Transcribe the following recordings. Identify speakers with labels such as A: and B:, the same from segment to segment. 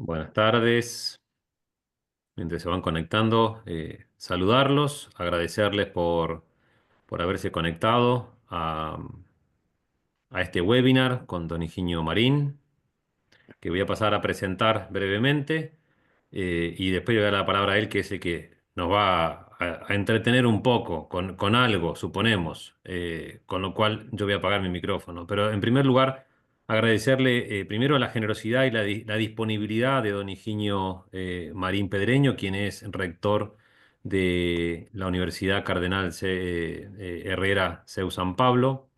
A: Buenas tardes. Mientras se van conectando, saludarlos, agradecerles por haberse conectado a este webinar con Don Higinio Marín, que voy a pasar a presentar brevemente, y después le voy a dar la palabra a él, que es el que nos va a entretener un poco con algo, suponemos, con lo cual yo voy a apagar mi micrófono. Pero en primer lugar, agradecerle primero la generosidad y la disponibilidad de don Higinio Marín Pedreño, quien es rector de la Universidad Cardenal Herrera CEU San Pablo.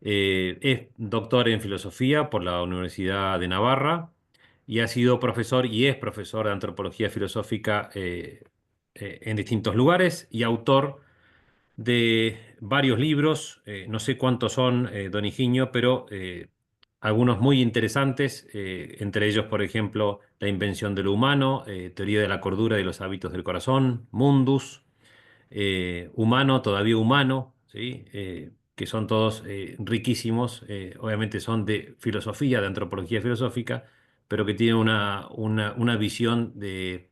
A: Es doctor en filosofía por la Universidad de Navarra y ha sido profesor y es profesor de antropología filosófica en distintos lugares y autor de varios libros. No sé cuántos son, don Higinio, pero algunos muy interesantes, entre ellos, por ejemplo, La invención de lo humano, Teoría de la cordura y los hábitos del corazón, Mundus, Humano, todavía humano, ¿sí? Que son todos riquísimos, obviamente son de filosofía, de antropología filosófica, pero que tienen una visión de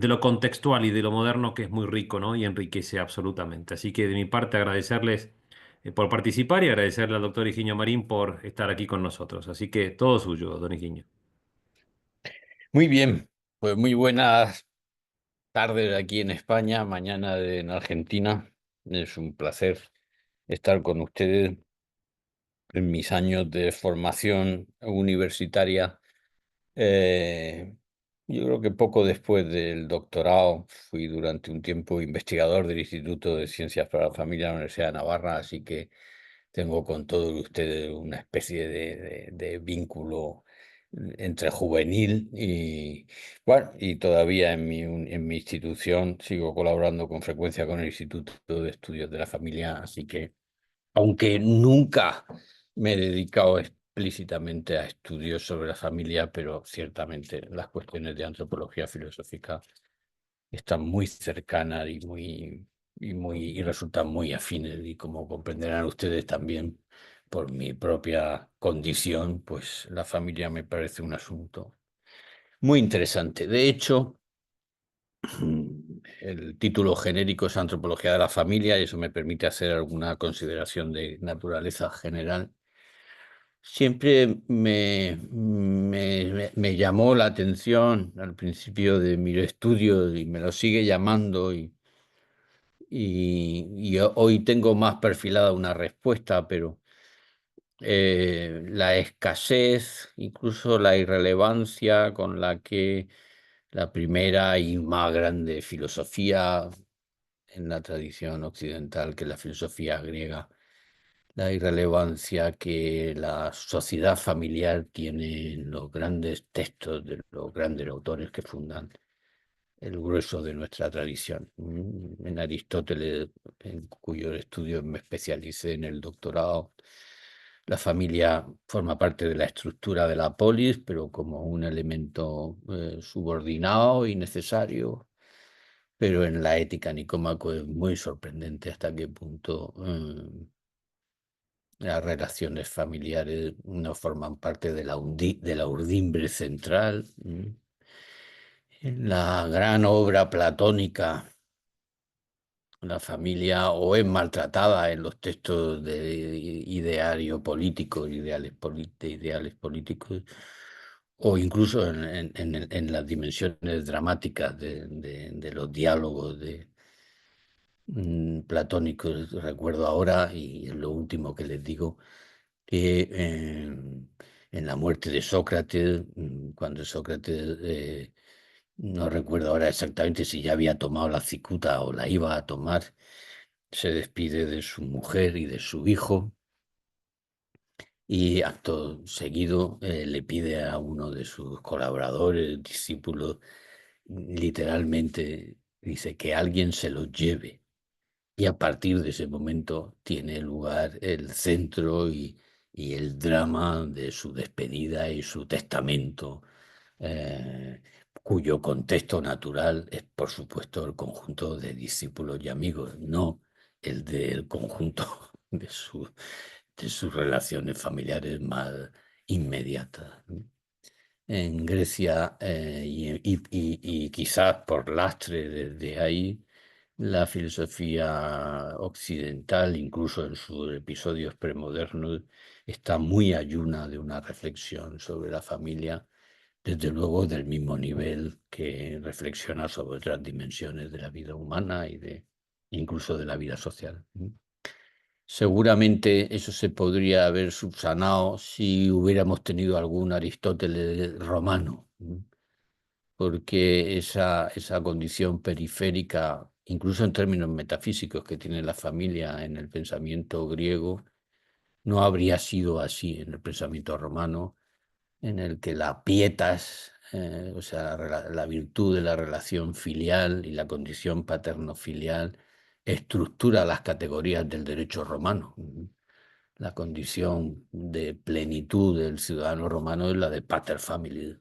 A: lo contextual y de lo moderno que es muy rico, ¿no? Y enriquece absolutamente. Así que de mi parte agradecerles por participar y agradecerle al doctor Higinio Marín por estar aquí con nosotros. Así que todo suyo, don Higinio.
B: Muy bien, pues muy buenas tardes aquí en España, mañana en Argentina. Es un placer estar con ustedes en mis años de formación universitaria. Eh, yo creo que poco después del doctorado fui durante un tiempo investigador del Instituto de Ciencias para la Familia de la Universidad de Navarra, así que tengo con todos ustedes una especie de vínculo entre juvenil y, bueno, y todavía en mi institución sigo colaborando con frecuencia con el Instituto de Estudios de la Familia, así que, aunque nunca me he dedicado explícitamente a estudios sobre la familia, pero ciertamente las cuestiones de antropología filosófica están muy cercanas y resultan muy afines. Y como comprenderán ustedes también, por mi propia condición, pues la familia me parece un asunto muy interesante. De hecho, el título genérico es Antropología de la Familia y eso me permite hacer alguna consideración de naturaleza general. Siempre me llamó la atención al principio de mi estudio y me lo sigue llamando y hoy tengo más perfilada una respuesta, pero la escasez, incluso la irrelevancia con la que la primera y más grande filosofía en la tradición occidental, que es la filosofía griega, la irrelevancia que la sociedad familiar tiene en los grandes textos de los grandes autores que fundan el grueso de nuestra tradición. En Aristóteles, en cuyo estudio me especialicé en el doctorado, la familia forma parte de la estructura de la polis, pero como un elemento subordinado y necesario. Pero en la ética Nicómaco es muy sorprendente hasta qué punto las relaciones familiares no forman parte de de la urdimbre central. En la gran obra platónica, la familia o es maltratada en los textos de ideario político, de ideales políticos, o incluso en las dimensiones dramáticas de los diálogos platónicos. Recuerdo ahora, y es lo último que les digo, que en la muerte de Sócrates, cuando Sócrates, no recuerdo ahora exactamente si ya había tomado la cicuta o la iba a tomar, se despide de su mujer y de su hijo y acto seguido le pide a uno de sus colaboradores, discípulos, literalmente dice que alguien se los lleve. Y a partir de ese momento tiene lugar el centro y el drama de su despedida y su testamento, eh, cuyo contexto natural es, por supuesto, el conjunto de discípulos y amigos, no el del conjunto de sus relaciones familiares más inmediatas. en Grecia, y quizás por lastre desde ahí, la filosofía occidental, incluso en sus episodios premodernos, está muy ayuna de una reflexión sobre la familia, desde luego del mismo nivel que reflexiona sobre otras dimensiones de la vida humana y incluso de la vida social. Seguramente eso se podría haber subsanado si hubiéramos tenido algún Aristóteles romano, porque esa condición periférica, incluso en términos metafísicos que tiene la familia en el pensamiento griego, no habría sido así en el pensamiento romano, en el que la pietas, o sea, la virtud de la relación filial y la condición paterno-filial, estructura las categorías del derecho romano. La condición de plenitud del ciudadano romano es la de pater familias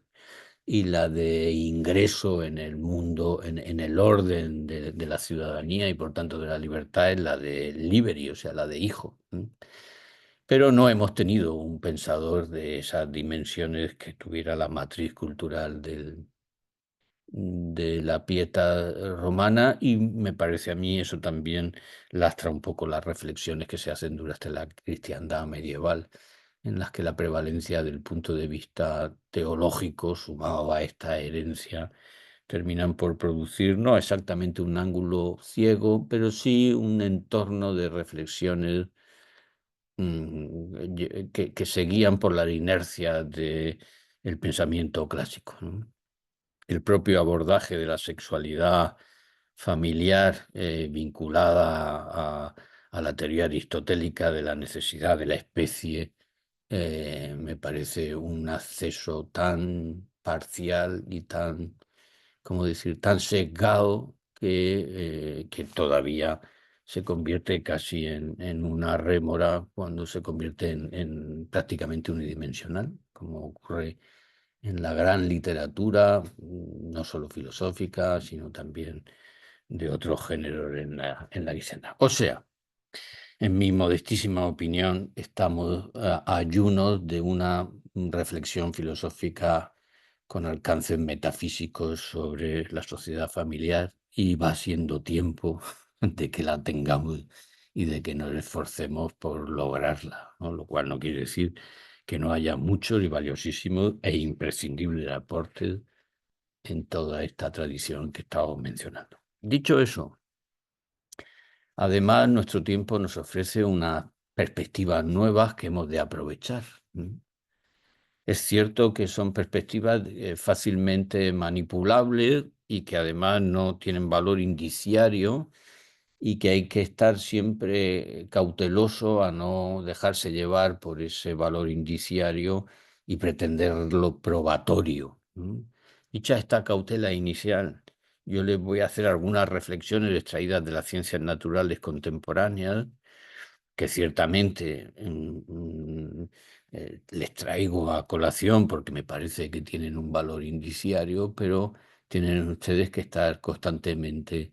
B: y la de ingreso en el mundo, en el orden de la ciudadanía y por tanto de la libertad es la de liberi, o sea, la de hijo. Pero no hemos tenido un pensador de esas dimensiones que tuviera la matriz cultural de la pieta romana, y me parece a mí eso también lastra un poco las reflexiones que se hacen durante la cristiandad medieval, en las que la prevalencia del punto de vista teológico, sumado a esta herencia, terminan por producir no exactamente un ángulo ciego, pero sí un entorno de reflexiones que se guían por la inercia del pensamiento clásico, ¿no? El propio abordaje de la sexualidad familiar, vinculada a la teoría aristotélica de la necesidad de la especie, me parece un acceso tan parcial y tan, ¿cómo decir?, tan sesgado que todavía se convierte casi en una rémora cuando se convierte en prácticamente unidimensional, como ocurre en la gran literatura, no solo filosófica, sino también de otros géneros en la guisena. O sea, en mi modestísima opinión, estamos a ayunos de una reflexión filosófica con alcances metafísicos sobre la sociedad familiar, y va siendo tiempo de que la tengamos y de que nos esforcemos por lograrla, ¿no? Lo cual no quiere decir que no haya muchos y valiosísimos e imprescindibles aportes en toda esta tradición que estamos mencionando. Dicho eso, además, nuestro tiempo nos ofrece unas perspectivas nuevas que hemos de aprovechar. Es cierto que son perspectivas fácilmente manipulables y que además no tienen valor indiciario, y que hay que estar siempre cauteloso a no dejarse llevar por ese valor indiciario y pretenderlo probatorio. Dicha esta cautela inicial, yo les voy a hacer algunas reflexiones extraídas de las ciencias naturales contemporáneas, que ciertamente les traigo a colación porque me parece que tienen un valor indiciario, pero tienen ustedes que estar constantemente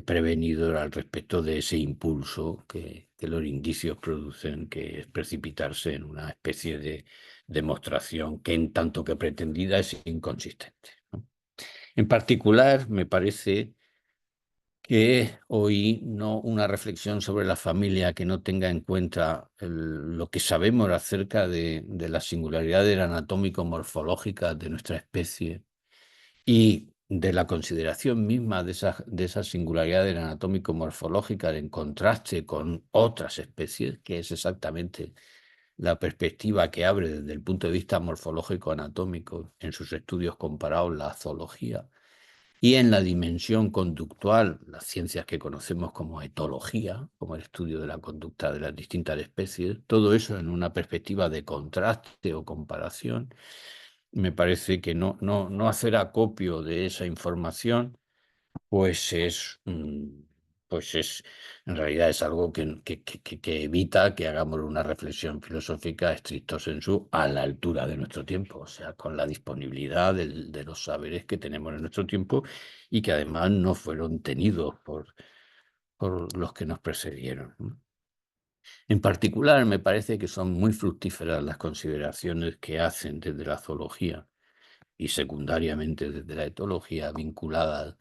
B: prevenidos al respecto de ese impulso que los indicios producen, que es precipitarse en una especie de demostración que, en tanto que pretendida, es inconsistente, ¿no? En particular, me parece que hoy no una reflexión sobre la familia que no tenga en cuenta lo que sabemos acerca de las singularidades anatómico-morfológicas de nuestra especie y de la consideración misma de esas singularidades anatómico-morfológicas en contraste con otras especies, que es exactamente la perspectiva que abre desde el punto de vista morfológico-anatómico en sus estudios comparados la zoología, y en la dimensión conductual, las ciencias que conocemos como etología, como el estudio de la conducta de las distintas especies, todo eso en una perspectiva de contraste o comparación. Me parece que no hacer acopio de esa información, pues en realidad es algo que evita que hagamos una reflexión filosófica estricto sensu a la altura de nuestro tiempo, o sea, con la disponibilidad de los saberes que tenemos en nuestro tiempo y que además no fueron tenidos por los que nos precedieron, ¿no? En particular, me parece que son muy fructíferas las consideraciones que hacen desde la zoología y secundariamente desde la etología vinculadas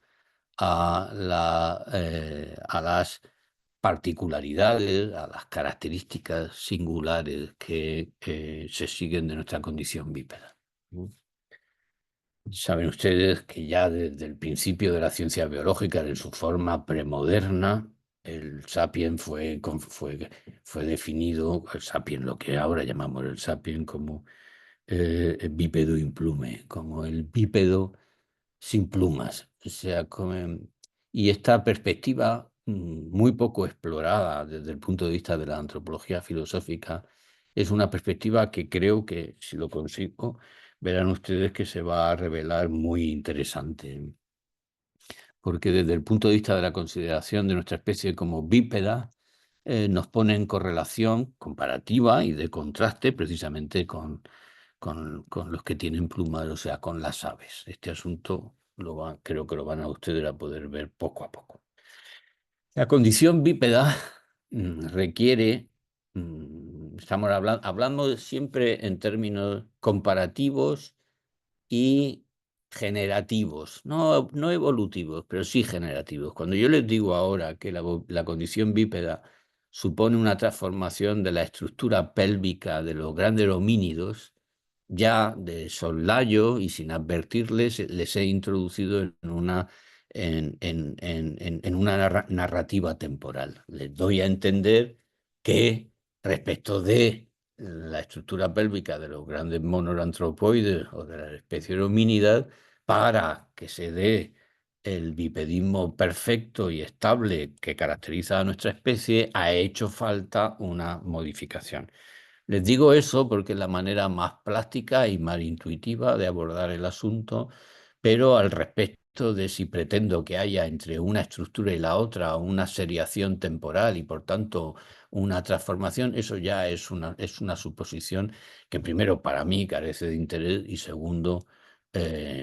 B: a las particularidades, a las características singulares que se siguen de nuestra condición bípeda. ¿No? Saben ustedes que ya desde el principio de la ciencia biológica, en su forma premoderna, el sapiens fue definido, el sapiens, lo que ahora llamamos el sapiens, como bípedo implume, como el bípedo sin plumas. O sea, y esta perspectiva muy poco explorada desde el punto de vista de la antropología filosófica es una perspectiva que creo que, si lo consigo, verán ustedes que se va a revelar muy interesante, porque desde el punto de vista de la consideración de nuestra especie como bípeda, nos pone en correlación comparativa y de contraste precisamente con los que tienen plumas, o sea, con las aves. Este asunto creo que lo van a ustedes a poder ver poco a poco. La condición bípeda requiere, estamos hablando siempre en términos comparativos y generativos, no evolutivos, pero sí generativos. Cuando yo les digo ahora que la condición bípeda supone una transformación de la estructura pélvica de los grandes homínidos, ya de soslayo y sin advertirles, les he introducido en una narrativa temporal. Les doy a entender que respecto de la estructura pélvica de los grandes monos antropoides o de las especies homínidas, para que se dé el bipedismo perfecto y estable que caracteriza a nuestra especie, ha hecho falta una modificación. Les digo eso porque es la manera más plástica y más intuitiva de abordar el asunto, pero al respecto de si pretendo que haya entre una estructura y la otra una seriación temporal y por tanto una transformación, eso ya es una suposición que primero para mí carece de interés y segundo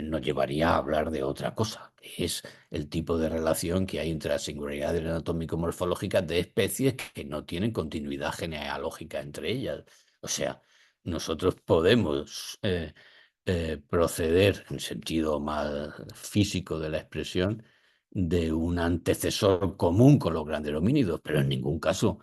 B: nos llevaría a hablar de otra cosa, que es el tipo de relación que hay entre las singularidades anatómico-morfológicas de especies que no tienen continuidad genealógica entre ellas. O sea, nosotros podemos proceder, en sentido más físico de la expresión, de un antecesor común con los grandes homínidos, pero en ningún caso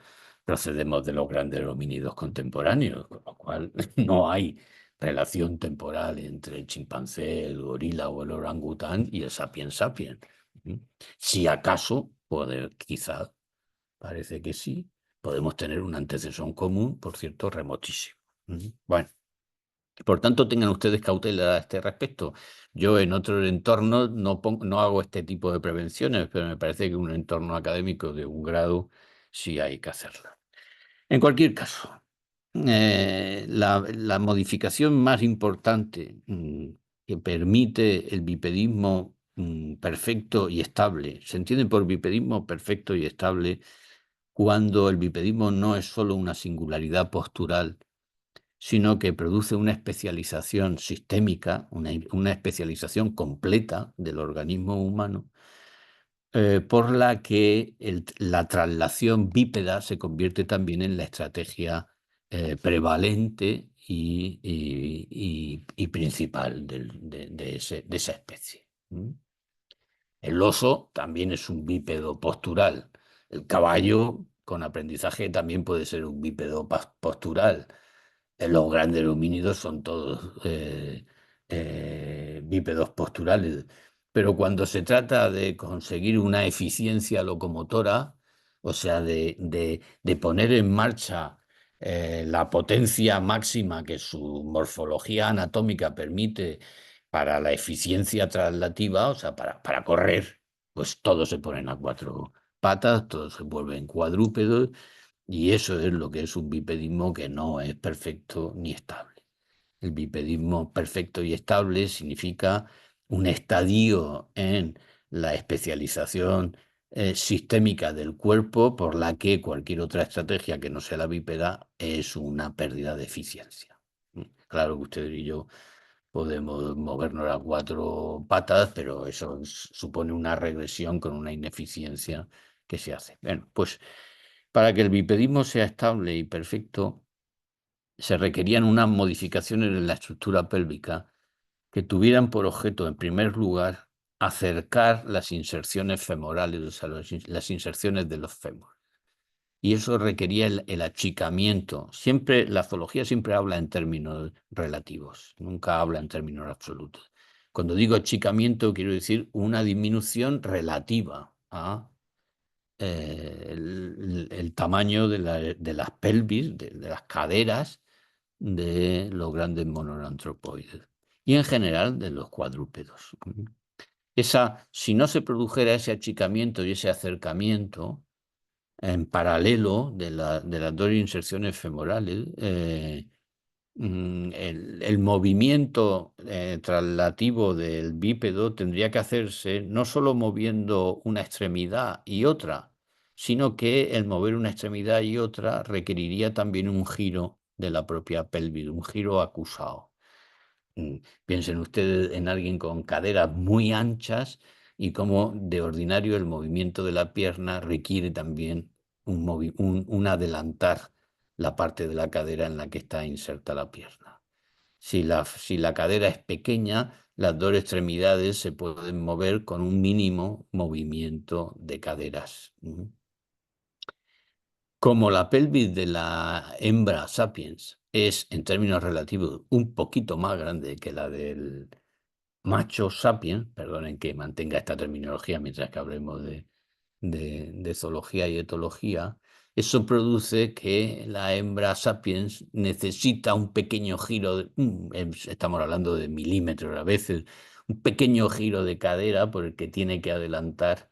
B: procedemos de los grandes homínidos contemporáneos, con lo cual no hay relación temporal entre el chimpancé, el gorila o el orangután y el sapiens sapiens. Si acaso, quizá, parece que sí, podemos tener un antecesor común, por cierto, remotísimo. Bueno, por tanto, tengan ustedes cautela a este respecto. Yo en otros entornos no hago este tipo de prevenciones, pero me parece que en un entorno académico de un grado sí hay que hacerla. En cualquier caso, la modificación más importante que permite el bipedismo perfecto y estable, se entiende por bipedismo perfecto y estable cuando el bipedismo no es solo una singularidad postural, sino que produce una especialización sistémica, una especialización completa del organismo humano, por la que la traslación bípeda se convierte también en la estrategia prevalente y principal de esa especie. El oso también es un bípedo postural. El caballo con aprendizaje también puede ser un bípedo postural. Los grandes homínidos son todos bípedos posturales, pero cuando se trata de conseguir una eficiencia locomotora, o sea, de poner en marcha la potencia máxima que su morfología anatómica permite para la eficiencia traslativa, o sea, para correr, pues todos se ponen a cuatro patas, todos se vuelven cuadrúpedos y eso es lo que es un bipedismo que no es perfecto ni estable. El bipedismo perfecto y estable significa un estadio en la especialización sistémica del cuerpo por la que cualquier otra estrategia que no sea la bípeda es una pérdida de eficiencia. Claro que usted y yo podemos movernos a cuatro patas, pero eso supone una regresión con una ineficiencia que se hace. Bueno, pues para que el bipedismo sea estable y perfecto, se requerían unas modificaciones en la estructura pélvica que tuvieran por objeto, en primer lugar, acercar las inserciones femorales, o sea, las inserciones de los fémures. Y eso requería el achicamiento. Siempre, la zoología siempre habla en términos relativos, nunca habla en términos absolutos. Cuando digo achicamiento, quiero decir una disminución relativa a el tamaño de las pelvis, de las caderas de los grandes monoantropoides y en general de los cuadrúpedos. Si no se produjera ese achicamiento y ese acercamiento en paralelo de las dos inserciones femorales, el movimiento traslativo del bípedo tendría que hacerse no solo moviendo una extremidad y otra, sino que el mover una extremidad y otra requeriría también un giro de la propia pelvis, un giro acusado. Piensen ustedes en alguien con caderas muy anchas y cómo de ordinario el movimiento de la pierna requiere también un adelantar la parte de la cadera en la que está inserta la pierna. Si la cadera es pequeña, las dos extremidades se pueden mover con un mínimo movimiento de caderas. Como la pelvis de la hembra sapiens es, en términos relativos, un poquito más grande que la del macho sapiens, perdonen que mantenga esta terminología mientras que hablemos de zoología y etología, eso produce que la hembra sapiens necesita un pequeño giro, estamos hablando de milímetros a veces, un pequeño giro de cadera por el que tiene que adelantar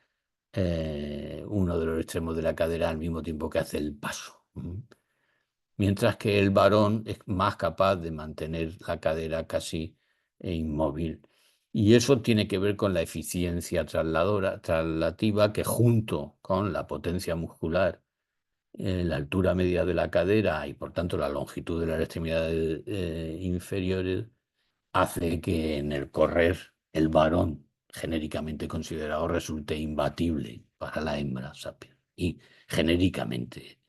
B: uno de los extremos de la cadera al mismo tiempo que hace el paso. Mientras que el varón es más capaz de mantener la cadera casi inmóvil. Y eso tiene que ver con la eficiencia traslativa que junto con la potencia muscular, la altura media de la cadera y por tanto la longitud de las extremidades inferiores, hace que en el correr el varón genéricamente considerado resulte imbatible para la hembra sapiens. Y genéricamente,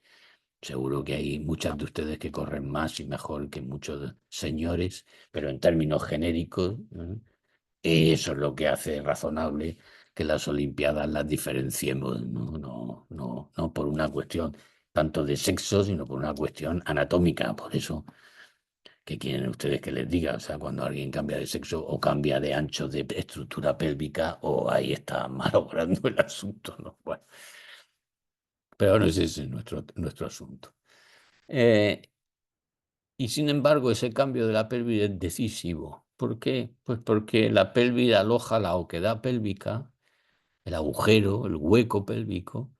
B: seguro que hay muchas de ustedes que corren más y mejor que muchos señores, pero en términos genéricos, eso es lo que hace razonable que las Olimpiadas las diferenciemos, no por una cuestión tanto de sexo, sino por una cuestión anatómica. Por eso, ¿qué quieren ustedes que les diga? O sea, cuando alguien cambia de sexo o cambia de ancho de estructura pélvica, o ahí está malogrando el asunto, ¿no? Bueno, pero no es ese nuestro asunto. Y sin embargo, ese cambio de la pelvis es decisivo. ¿Por qué? Pues porque la pelvis aloja la oquedad pélvica, el agujero, el hueco pélvico,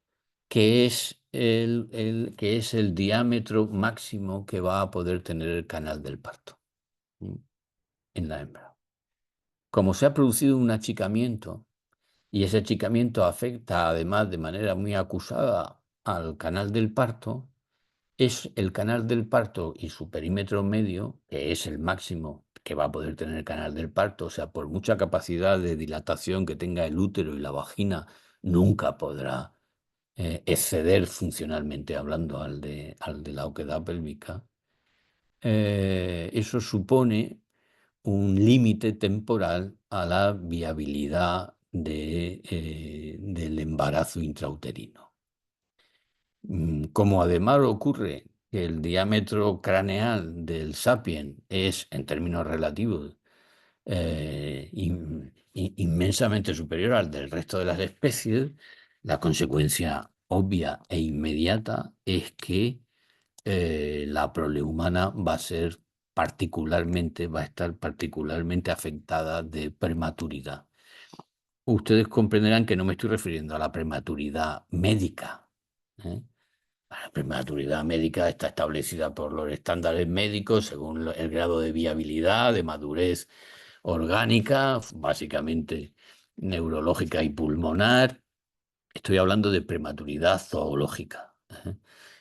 B: que es el diámetro máximo que va a poder tener el canal del parto, ¿m? En la hembra. Como se ha producido un achicamiento, y ese achicamiento afecta además de manera muy acusada al canal del parto, es el canal del parto y su perímetro medio, que es el máximo que va a poder tener el canal del parto, o sea, por mucha capacidad de dilatación que tenga el útero y la vagina, nunca podrá exceder funcionalmente hablando al de la oquedad pélvica. Eso supone un límite temporal a la viabilidad del embarazo intrauterino. Como además ocurre que el diámetro craneal del sapien es, en términos relativos, inmensamente superior al del resto de las especies, la consecuencia obvia e inmediata es que la prole humana va a estar particularmente afectada de prematuridad. Ustedes comprenderán que no me estoy refiriendo a la prematuridad médica. ¿eh? La prematuridad médica está establecida por los estándares médicos según el grado de viabilidad, de madurez orgánica, básicamente neurológica y pulmonar. Estoy hablando de prematuridad zoológica.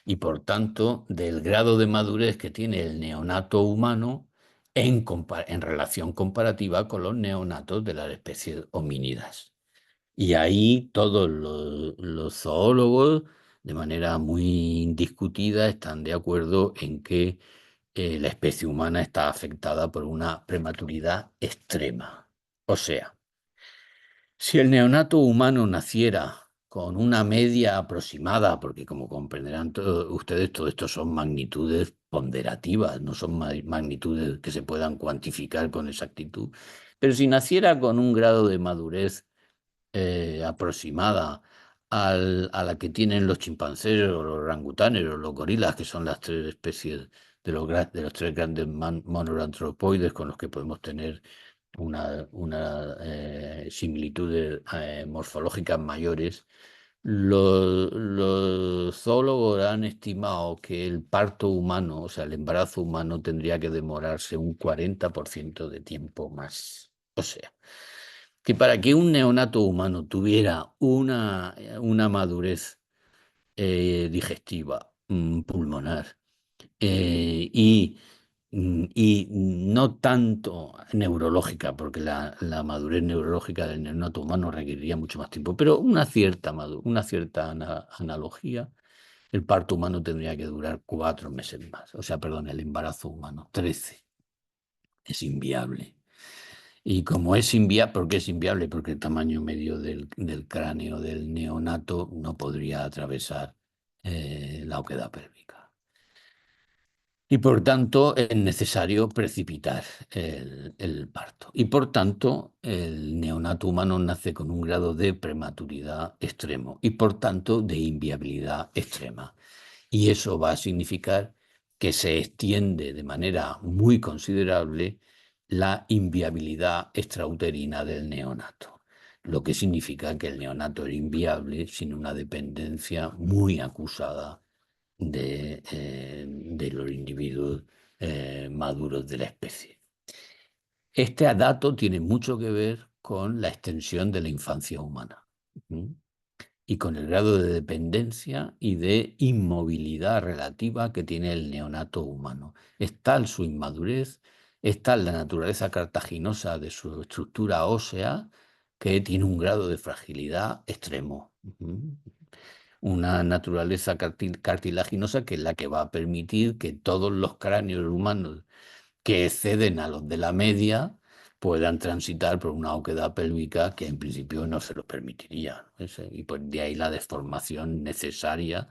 B: Y por tanto, del grado de madurez que tiene el neonato humano en relación comparativa con los neonatos de las especies homínidas. Y ahí todos los zoólogos, de manera muy indiscutida, están de acuerdo en que la especie humana está afectada por una prematuridad extrema. O sea, si el neonato humano naciera con una media aproximada, porque como comprenderán ustedes, todo esto son magnitudes ponderativas, no son magnitudes que se puedan cuantificar con exactitud, pero si naciera con un grado de madurez aproximada a la que tienen los chimpancés o los orangutanes o los gorilas, que son las tres especies de los tres grandes monoantropoides con los que podemos tener una similitudes morfológicas mayores. Los zoólogos han estimado que el parto humano, o sea, el embarazo humano, tendría que demorarse un 40% de tiempo más. O sea, que para que un neonato humano tuviera una madurez digestiva, pulmonar, y no tanto neurológica, porque la madurez neurológica del neonato humano requeriría mucho más tiempo, pero una cierta analogía, el parto humano tendría que durar 4 meses más. O sea, perdón, el embarazo humano, 13. Es inviable. Y como es inviable, ¿por qué es inviable? Porque el tamaño medio del cráneo del neonato no podría atravesar la oquedad pélvica. Y por tanto es necesario precipitar el parto. Y por tanto el neonato humano nace con un grado de prematuridad extremo y por tanto de inviabilidad extrema. Y eso va a significar que se extiende de manera muy considerable la inviabilidad extrauterina del neonato, lo que significa que el neonato era inviable sin una dependencia muy acusada de los individuos maduros de la especie. Este dato tiene mucho que ver con la extensión de la infancia humana. ¿Mm? Y con el grado de dependencia y de inmovilidad relativa que tiene el neonato humano. Es tal su inmadurez, es tal la naturaleza cartaginosa de su estructura ósea que tiene un grado de fragilidad extremo. Una naturaleza cartilaginosa que es la que va a permitir que todos los cráneos humanos que exceden a los de la media puedan transitar por una oquedad pélvica que en principio no se lo permitiría, ¿no? Y pues de ahí la deformación necesaria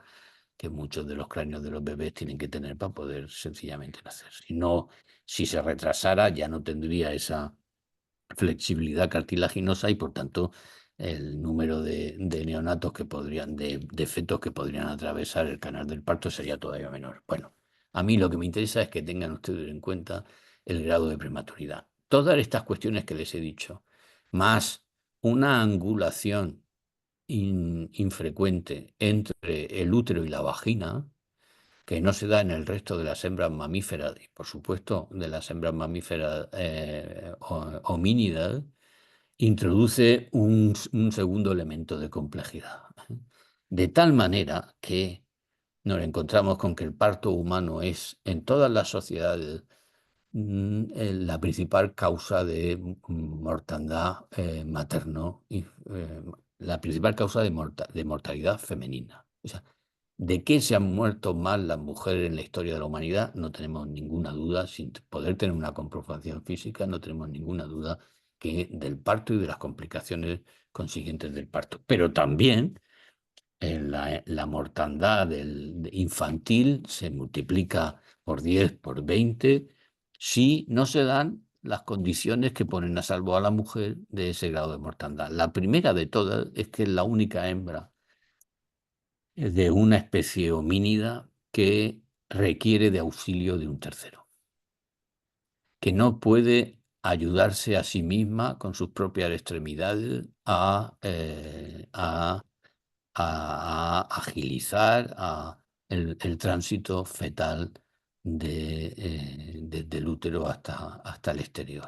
B: que muchos de los cráneos de los bebés tienen que tener para poder sencillamente nacer. Si no, si se retrasara, ya no tendría esa flexibilidad cartilaginosa y por tanto el número de neonatos que podrían, de fetos que podrían atravesar el canal del parto sería todavía menor. Bueno, a mí lo que me interesa es que tengan ustedes en cuenta el grado de prematuridad. Todas estas cuestiones que les he dicho, más una angulación infrecuente entre el útero y la vagina, que no se da en el resto de las hembras mamíferas y por supuesto de las hembras mamíferas homínidas, introduce un segundo elemento de complejidad. De tal manera que nos encontramos con que el parto humano es en todas las sociedades la principal causa de mortandad materno y la principal causa de mortalidad femenina. O sea, ¿de qué se han muerto más las mujeres en la historia de la humanidad? No tenemos ninguna duda, sin poder tener una comprobación física, no tenemos ninguna duda que del parto y de las complicaciones consiguientes del parto. Pero también la mortandad infantil se multiplica por 10, por 20, si no se dan las condiciones que ponen a salvo a la mujer de ese grado de mortandad. La primera de todas es que es la única hembra de una especie homínida que requiere de auxilio de un tercero, que no puede ayudarse a sí misma con sus propias extremidades a agilizar el tránsito fetal desde el útero hasta el exterior.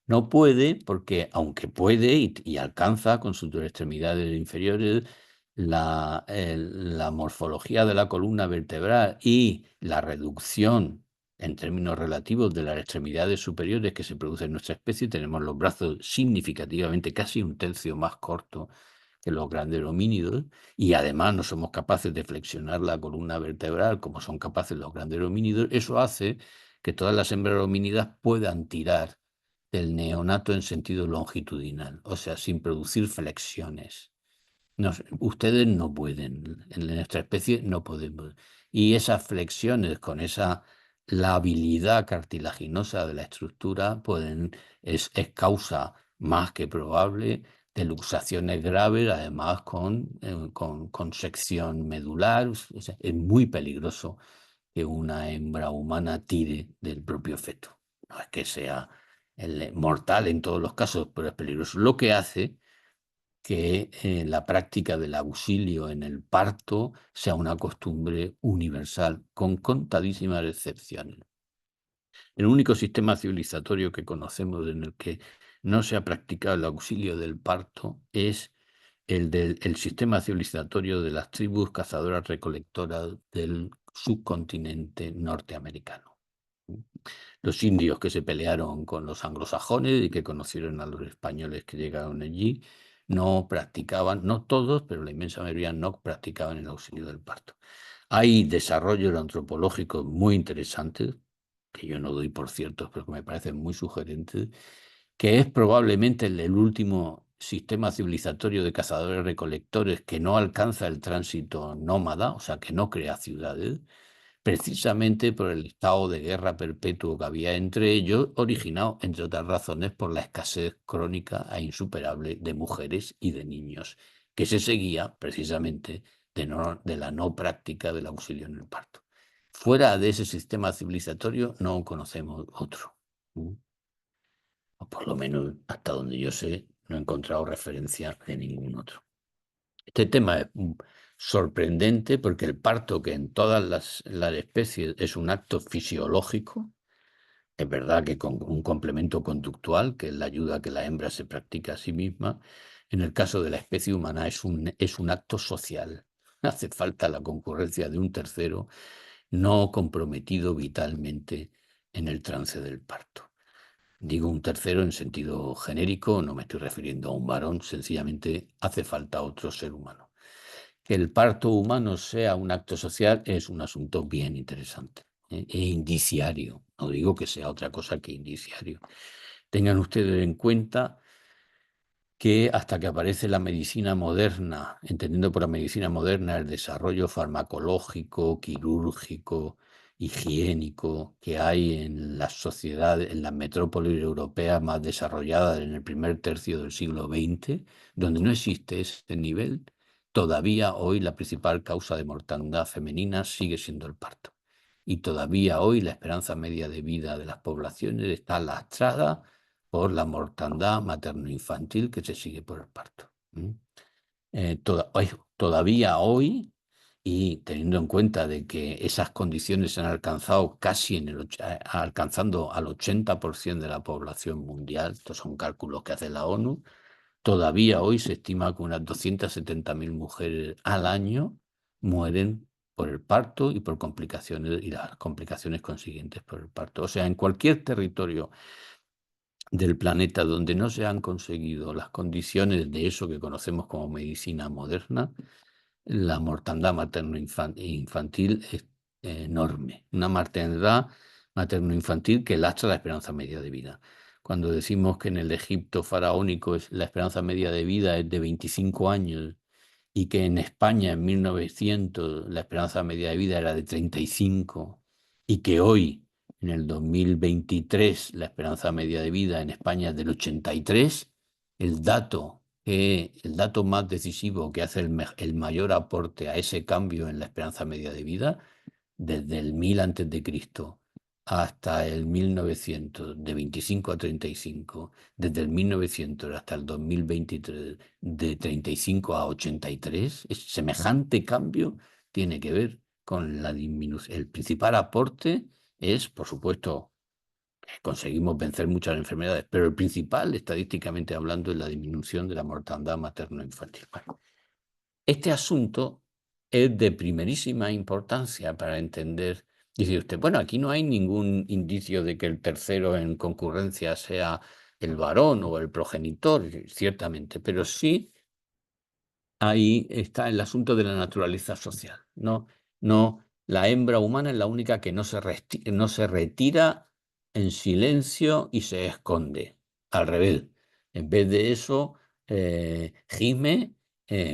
B: No puede porque, aunque puede y alcanza con sus dos extremidades inferiores, la morfología de la columna vertebral y la reducción en términos relativos de las extremidades superiores que se produce en nuestra especie, tenemos los brazos significativamente casi un tercio más cortos que los grandes homínidos, y además no somos capaces de flexionar la columna vertebral como son capaces los grandes homínidos, eso hace que todas las hembras homínidas puedan tirar del neonato en sentido longitudinal, o sea, sin producir flexiones. Ustedes no pueden, en nuestra especie no podemos. Y esas flexiones con esa labilidad cartilaginosa de la estructura es causa más que probable de luxaciones graves, además con sección medular. O sea, es muy peligroso que una hembra humana tire del propio feto. No es que sea mortal en todos los casos, pero es peligroso. Lo que hace que la práctica del auxilio en el parto sea una costumbre universal, con contadísimas excepciones. El único sistema civilizatorio que conocemos en el que no se ha practicado el auxilio del parto es el sistema civilizatorio de las tribus cazadoras-recolectoras del subcontinente norteamericano. Los indios que se pelearon con los anglosajones y que conocieron a los españoles que llegaron allí, no practicaban, no todos, pero la inmensa mayoría no practicaban el auxilio del parto. Hay desarrollos antropológicos muy interesantes, que yo no doy por ciertos, pero que me parecen muy sugerentes, que es probablemente el último sistema civilizatorio de cazadores-recolectores que no alcanza el tránsito nómada, o sea, que no crea ciudades, precisamente por el estado de guerra perpetuo que había entre ellos, originado, entre otras razones, por la escasez crónica e insuperable de mujeres y de niños, que se seguía precisamente de la no práctica del auxilio en el parto. Fuera de ese sistema civilizatorio no conocemos otro. O por lo menos hasta donde yo sé, no he encontrado referencia de ningún otro. Este tema es sorprendente porque el parto, que en todas las especies es un acto fisiológico, es verdad que con un complemento conductual, que es la ayuda que la hembra se practica a sí misma, en el caso de la especie humana es un acto social. Hace falta la concurrencia de un tercero no comprometido vitalmente en el trance del parto. Digo un tercero en sentido genérico, no me estoy refiriendo a un varón, sencillamente hace falta otro ser humano. Que el parto humano sea un acto social es un asunto bien interesante, e indiciario. No digo que sea otra cosa que indiciario. Tengan ustedes en cuenta que hasta que aparece la medicina moderna, entendiendo por la medicina moderna el desarrollo farmacológico, quirúrgico, higiénico que hay en las sociedades, en las metrópolis europeas más desarrolladas en el primer tercio del siglo XX, donde no existe ese nivel, todavía hoy la principal causa de mortandad femenina sigue siendo el parto. Y todavía hoy la esperanza media de vida de las poblaciones está lastrada por la mortandad materno-infantil que se sigue por el parto. Todavía hoy, y teniendo en cuenta de que esas condiciones se han alcanzado casi alcanzando al 80% de la población mundial, estos son cálculos que hace la ONU, todavía hoy se estima que unas 270.000 mujeres al año mueren por el parto y por complicaciones y las complicaciones consiguientes por el parto. O sea, en cualquier territorio del planeta donde no se han conseguido las condiciones de eso que conocemos como medicina moderna, la mortandad materno-infantil es enorme. Una maternidad materno-infantil que lastra la esperanza media de vida. Cuando decimos que en el Egipto faraónico la esperanza media de vida es de 25 años y que en España en 1900 la esperanza media de vida era de 35 y que hoy, en el 2023, la esperanza media de vida en España es del 83, el dato más decisivo que hace el mayor aporte a ese cambio en la esperanza media de vida, desde el 1000 antes de Cristo hasta el 1900, de 25 a 35, desde el 1900 hasta el 2023, de 35 a 83, semejante cambio tiene que ver con la disminución. El principal aporte es, por supuesto, que conseguimos vencer muchas enfermedades, pero el principal, estadísticamente hablando, es la disminución de la mortandad materno-infantil. Bueno, este asunto es de primerísima importancia para entender. Dice usted, bueno, aquí no hay ningún indicio de que el tercero en concurrencia sea el varón o el progenitor, ciertamente, pero sí ahí está el asunto de la naturaleza social. No, no, la hembra humana es la única que no se retira en silencio y se esconde. Al revés, en vez de eso, gime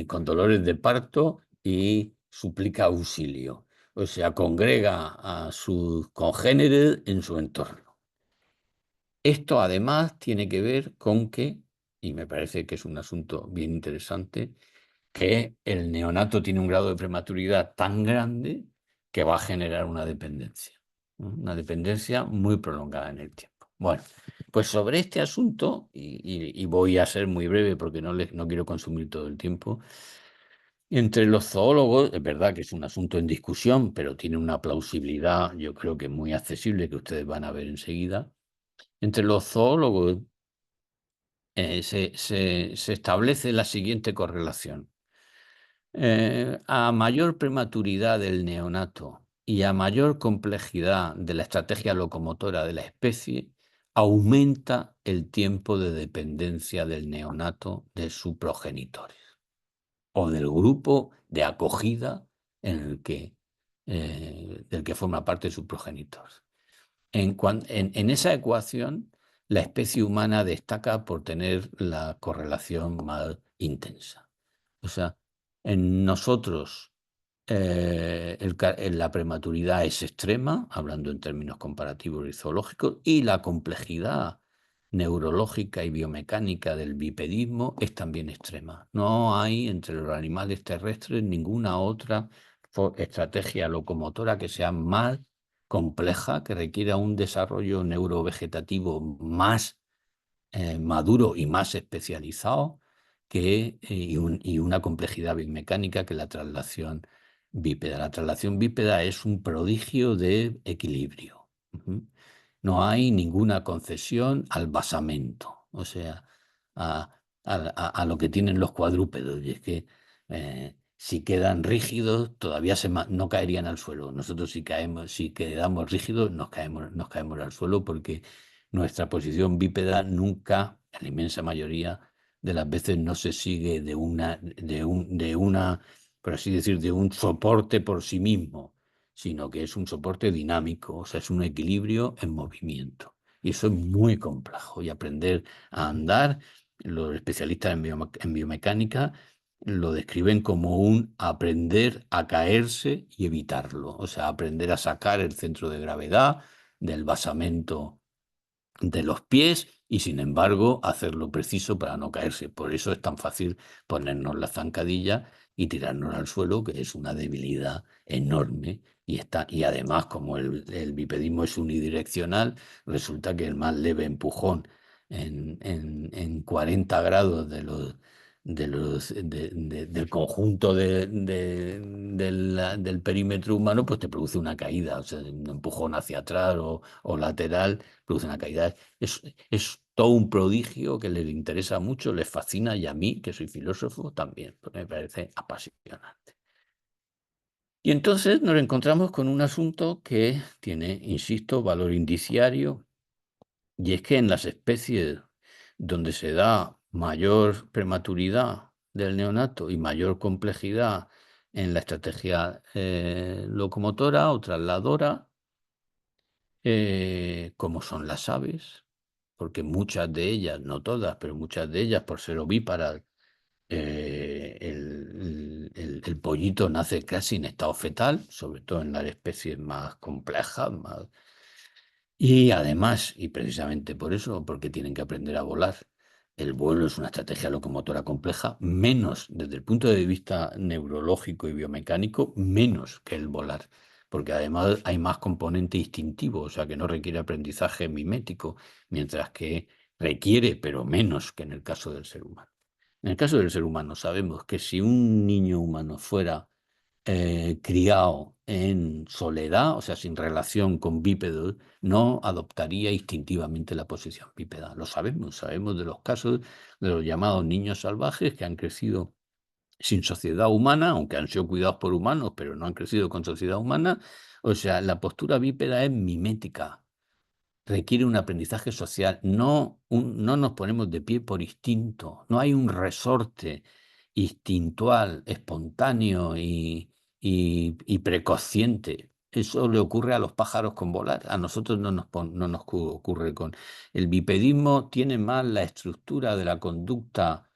B: con dolores de parto y suplica auxilio. O sea, congrega a sus congéneres en su entorno. Esto además tiene que ver con que, y me parece que es un asunto bien interesante, que el neonato tiene un grado de prematuridad tan grande que va a generar una dependencia, ¿no? Una dependencia muy prolongada en el tiempo. Bueno, pues sobre este asunto, y voy a ser muy breve porque no quiero consumir todo el tiempo, entre los zoólogos, es verdad que es un asunto en discusión, pero tiene una plausibilidad, yo creo que muy accesible, que ustedes van a ver enseguida. Entre los zoólogos se establece la siguiente correlación. A mayor prematuridad del neonato y a mayor complejidad de la estrategia locomotora de la especie, aumenta el tiempo de dependencia del neonato de sus progenitores o del grupo de acogida del que forma parte de sus progenitores. En esa ecuación, la especie humana destaca por tener la correlación más intensa. O sea, en nosotros la prematuridad es extrema, hablando en términos comparativos y zoológicos, y la complejidad neurológica y biomecánica del bipedismo es también extrema. No hay entre los animales terrestres ninguna otra estrategia locomotora que sea más compleja, que requiera un desarrollo neurovegetativo más maduro y más especializado y una complejidad biomecánica que la traslación bípeda. La traslación bípeda es un prodigio de equilibrio. Ujú. No hay ninguna concesión al basamento, o sea, a, a lo que tienen los cuadrúpedos. Y es que si quedan rígidos, todavía no caerían al suelo. Nosotros si quedamos rígidos, nos caemos al suelo porque nuestra posición bípeda nunca, en la inmensa mayoría de las veces, no se sigue por así decir, de un soporte por sí mismo, sino que es un soporte dinámico, o sea, es un equilibrio en movimiento. Y eso es muy complejo. Y aprender a andar, los especialistas en biomecánica lo describen como un aprender a caerse y evitarlo, o sea, aprender a sacar el centro de gravedad del basamento de los pies y sin embargo hacer lo preciso para no caerse. Por eso es tan fácil ponernos la zancadilla y tirarnos al suelo, que es una debilidad enorme. Y además, como el bipedismo es unidireccional, resulta que el más leve empujón en 40 grados del conjunto del perímetro humano, pues te produce una caída, o sea, un empujón hacia atrás o lateral produce una caída. Es todo un prodigio que les interesa mucho, les fascina y a mí, que soy filósofo, también, porque me parece apasionante. Y entonces nos encontramos con un asunto que tiene, insisto, valor indiciario, y es que en las especies donde se da mayor prematuridad del neonato y mayor complejidad en la estrategia locomotora o trasladora, como son las aves, porque muchas de ellas, no todas, pero muchas de ellas, por ser ovíparas, el pollito nace casi en estado fetal, sobre todo en las especies más complejas, y además, y precisamente por eso, porque tienen que aprender a volar. El vuelo es una estrategia locomotora compleja, menos desde el punto de vista neurológico y biomecánico, menos que el volar, porque además hay más componente instintivo, o sea que no requiere aprendizaje mimético, mientras que requiere, pero menos que en el caso del ser humano. En el caso del ser humano sabemos que si un niño humano fuera criado en soledad, o sea, sin relación con bípedos, no adoptaría instintivamente la posición bípeda. Lo sabemos, sabemos de los casos de los llamados niños salvajes que han crecido sin sociedad humana, aunque han sido cuidados por humanos, pero no han crecido con sociedad humana. O sea, la postura bípeda es mimética, requiere un aprendizaje social. No nos ponemos de pie por instinto, no hay un resorte instintual, espontáneo y preconsciente. Eso le ocurre a los pájaros con volar. A nosotros no nos ocurre con... El bipedismo tiene más la estructura de la conducta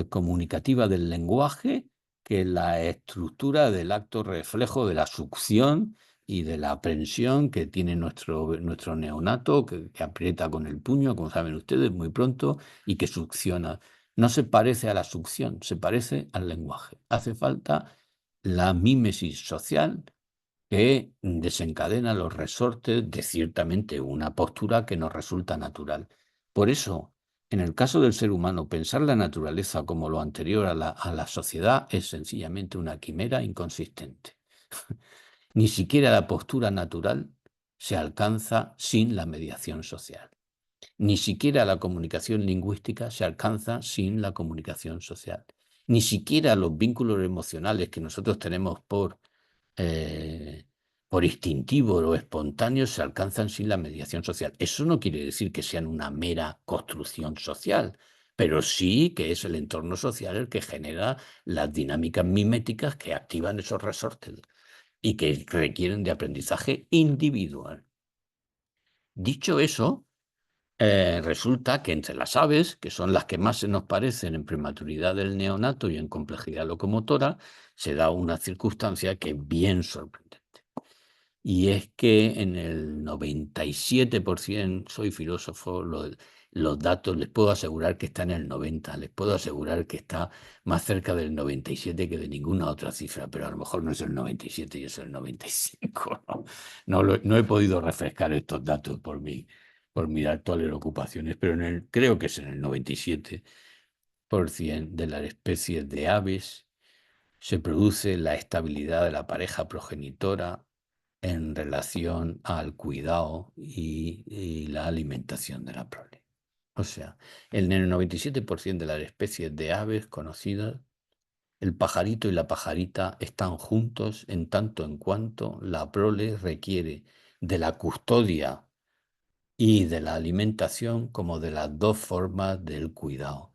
B: comunicativa del lenguaje que la estructura del acto reflejo de la succión y de la aprensión que tiene nuestro neonato, que aprieta con el puño, como saben ustedes, muy pronto, y que succiona. No se parece a la succión, se parece al lenguaje. Hace falta la mímesis social que desencadena los resortes de ciertamente una postura que nos resulta natural. Por eso, en el caso del ser humano, pensar la naturaleza como lo anterior a la sociedad es sencillamente una quimera inconsistente. Ni siquiera la postura natural se alcanza sin la mediación social. Ni siquiera la comunicación lingüística se alcanza sin la comunicación social. Ni siquiera los vínculos emocionales que nosotros tenemos eh, por instintivo o espontáneo se alcanzan sin la mediación social. Eso no quiere decir que sean una mera construcción social, pero sí que es el entorno social el que genera las dinámicas miméticas que activan esos resortes y que requieren de aprendizaje individual. Dicho eso, resulta que entre las aves, que son las que más se nos parecen en prematuridad del neonato y en complejidad locomotora, se da una circunstancia que es bien sorprendente. Y es que en el 97%, soy filósofo, los datos les puedo asegurar que está en el 90, les puedo asegurar que está más cerca del 97 que de ninguna otra cifra, pero a lo mejor no es el 97 y es el 95, ¿no? No he podido refrescar estos datos por mi actuales ocupaciones, pero creo que es en el 97% de las especies de aves se produce la estabilidad de la pareja progenitora en relación al cuidado y la alimentación de la prole. O sea, en el 97% de las especies de aves conocidas, el pajarito y la pajarita están juntos en tanto en cuanto la prole requiere de la custodia y de la alimentación como de las dos formas del cuidado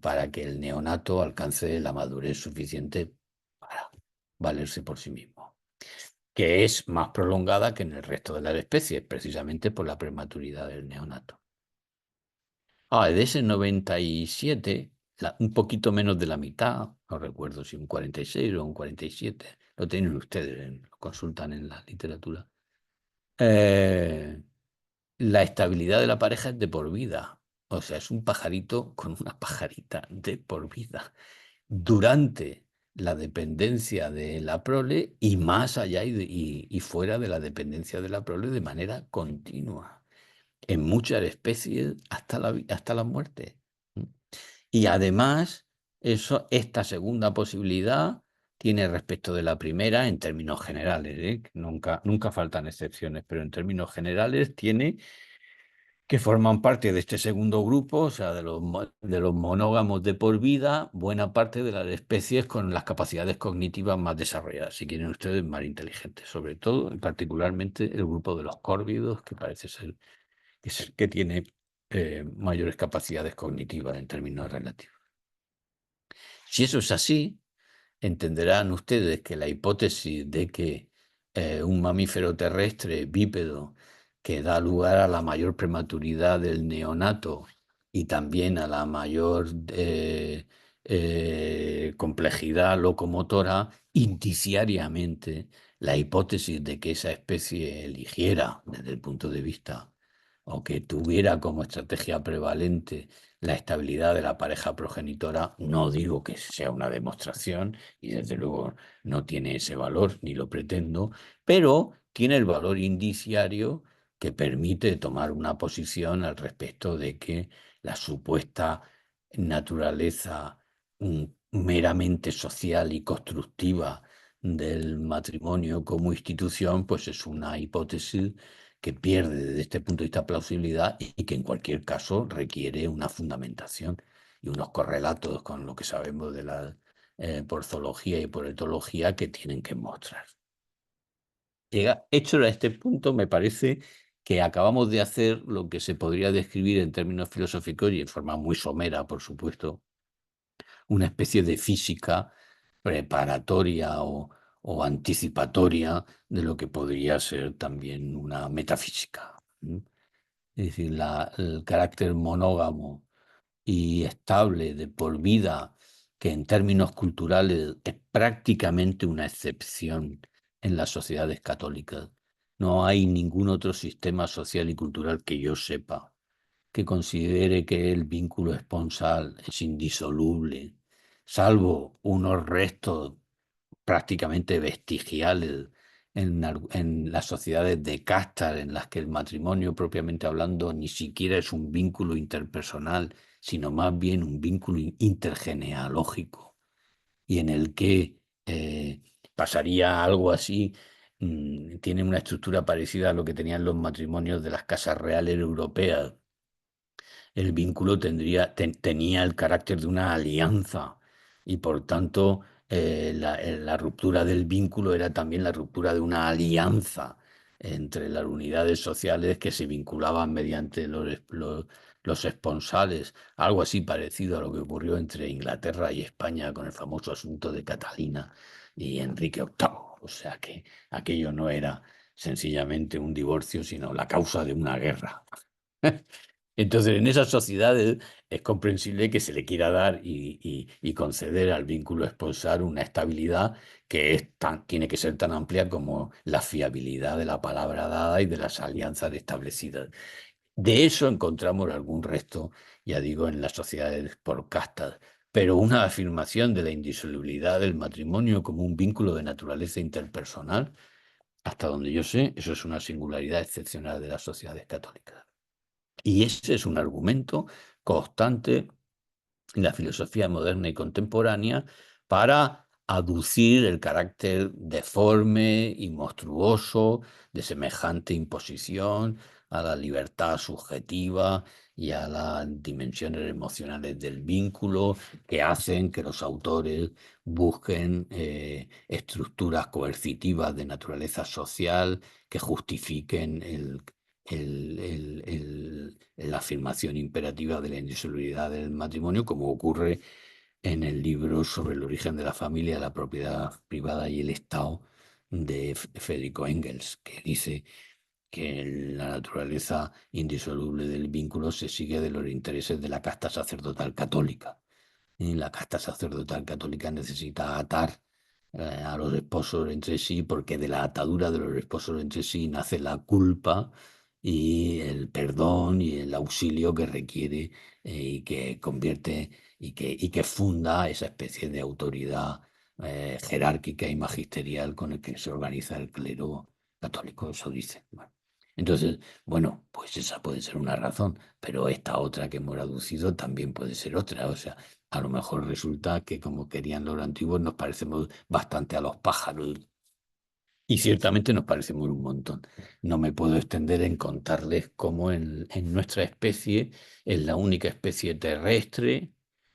B: para que el neonato alcance la madurez suficiente para valerse por sí mismo, que es más prolongada que en el resto de las especies, precisamente por la prematuridad del neonato. De ese 97, un poquito menos de la mitad, no recuerdo si un 46 o un 47, lo tienen ustedes, lo consultan en la literatura, eh, la estabilidad de la pareja es de por vida. O sea, es un pajarito con una pajarita de por vida. Durante la dependencia de la prole y más allá y fuera de la dependencia de la prole de manera continua. En muchas especies hasta la muerte. Y además, esta segunda posibilidad tiene respecto de la primera en términos generales, que nunca faltan excepciones, pero en términos generales tiene que forman parte de este segundo grupo, o sea, de los monógamos de por vida, buena parte de las especies con las capacidades cognitivas más desarrolladas, si quieren ustedes, más inteligentes, sobre todo, particularmente el grupo de los córvidos, que parece ser que, que tiene mayores capacidades cognitivas en términos relativos. Si eso es así, entenderán ustedes que la hipótesis de que un mamífero terrestre bípedo que da lugar a la mayor prematuridad del neonato y también a la mayor complejidad locomotora, indiciariamente la hipótesis de que esa especie eligiera desde el punto de vista o que tuviera como estrategia prevalente la estabilidad de la pareja progenitora, no digo que sea una demostración y desde luego no tiene ese valor, ni lo pretendo, pero tiene el valor indiciario que permite tomar una posición al respecto de que la supuesta naturaleza meramente social y constructiva del matrimonio como institución, pues es una hipótesis que pierde desde este punto de vista plausibilidad y que en cualquier caso requiere una fundamentación y unos correlatos con lo que sabemos de la porzoología y por etología que tienen que mostrar. Hecho a este punto, me parece que acabamos de hacer lo que se podría describir en términos filosóficos y en forma muy somera, por supuesto, una especie de física preparatoria o anticipatoria de lo que podría ser también una metafísica. Es decir, el carácter monógamo y estable de por vida, que en términos culturales es prácticamente una excepción en las sociedades católicas. No hay ningún otro sistema social y cultural que yo sepa que considere que el vínculo esponsal es indisoluble, salvo unos restos prácticamente vestigiales en las sociedades de castas en las que el matrimonio propiamente hablando ni siquiera es un vínculo interpersonal, sino más bien un vínculo intergenealógico y en el que pasaría algo así. Tiene una estructura parecida a lo que tenían los matrimonios de las casas reales europeas. El vínculo tenía el carácter de una alianza y por tanto la ruptura del vínculo era también la ruptura de una alianza entre las unidades sociales que se vinculaban mediante los esponsales, algo así parecido a lo que ocurrió entre Inglaterra y España con el famoso asunto de Catalina y Enrique VIII. O sea que aquello no era sencillamente un divorcio, sino la causa de una guerra. Entonces, en esas sociedades es comprensible que se le quiera dar y conceder al vínculo esponsal una estabilidad que tiene que ser tan amplia como la fiabilidad de la palabra dada y de las alianzas establecidas. De eso encontramos algún resto, ya digo, en las sociedades por castas, pero una afirmación de la indisolubilidad del matrimonio como un vínculo de naturaleza interpersonal, hasta donde yo sé, eso es una singularidad excepcional de las sociedades católicas. Y ese es un argumento constante en la filosofía moderna y contemporánea para aducir el carácter deforme y monstruoso de semejante imposición a la libertad subjetiva y a las dimensiones emocionales del vínculo que hacen que los autores busquen estructuras coercitivas de naturaleza social que justifiquen la afirmación imperativa de la indisolubilidad del matrimonio, como ocurre en el libro sobre el origen de la familia, la propiedad privada y el Estado de Federico Engels, que dice que la naturaleza indisoluble del vínculo se sigue de los intereses de la casta sacerdotal católica. Y la casta sacerdotal católica necesita atar a los esposos entre sí, porque de la atadura de los esposos entre sí nace la culpa y el perdón y el auxilio que requiere y que convierte y que funda esa especie de autoridad jerárquica y magisterial con el que se organiza el clero católico, eso dice. Bueno, entonces, bueno, pues esa puede ser una razón, pero esta otra que hemos aducido también puede ser otra. O sea, a lo mejor resulta que como querían los antiguos nos parecemos bastante a los pájaros y ciertamente nos parecemos un montón. No me puedo extender en contarles cómo en nuestra especie es la única especie terrestre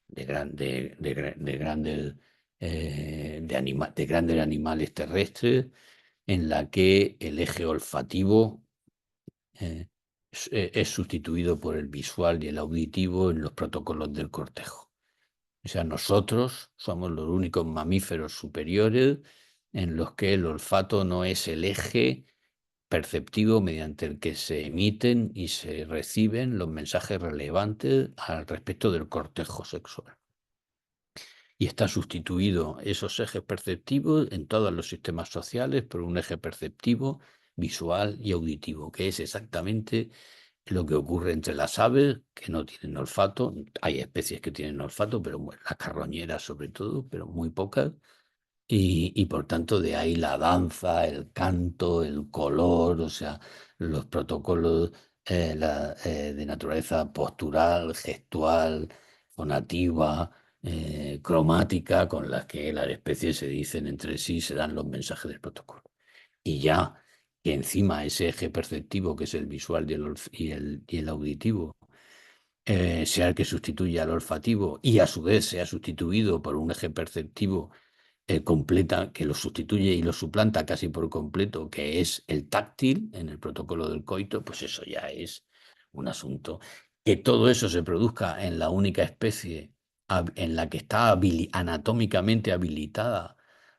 B: de grandes de grandes animales terrestres en la que el eje olfativo es sustituido por el visual y el auditivo en los protocolos del cortejo. O sea, nosotros somos los únicos mamíferos superiores en los que el olfato no es el eje perceptivo mediante el que se emiten y se reciben los mensajes relevantes al respecto del cortejo sexual. Y está sustituido esos ejes perceptivos en todos los sistemas sociales por un eje perceptivo, visual y auditivo, que es exactamente lo que ocurre entre las aves que no tienen olfato. Hay especies que tienen olfato, pero bueno, las carroñeras sobre todo, pero muy pocas. Y por tanto de ahí la danza, el canto, el color, o sea, los protocolos de naturaleza postural, gestual, fonativa, cromática, con las que las especies se dicen entre sí, se dan los mensajes del protocolo. Y ya que encima ese eje perceptivo, que es el visual y el auditivo, sea el que sustituye al olfativo y a su vez sea sustituido por un eje perceptivo completa, que lo sustituye y lo suplanta casi por completo, que es el táctil en el protocolo del coito, pues eso ya es un asunto. Que todo eso se produzca en la única especie en la que está anatómicamente habilitada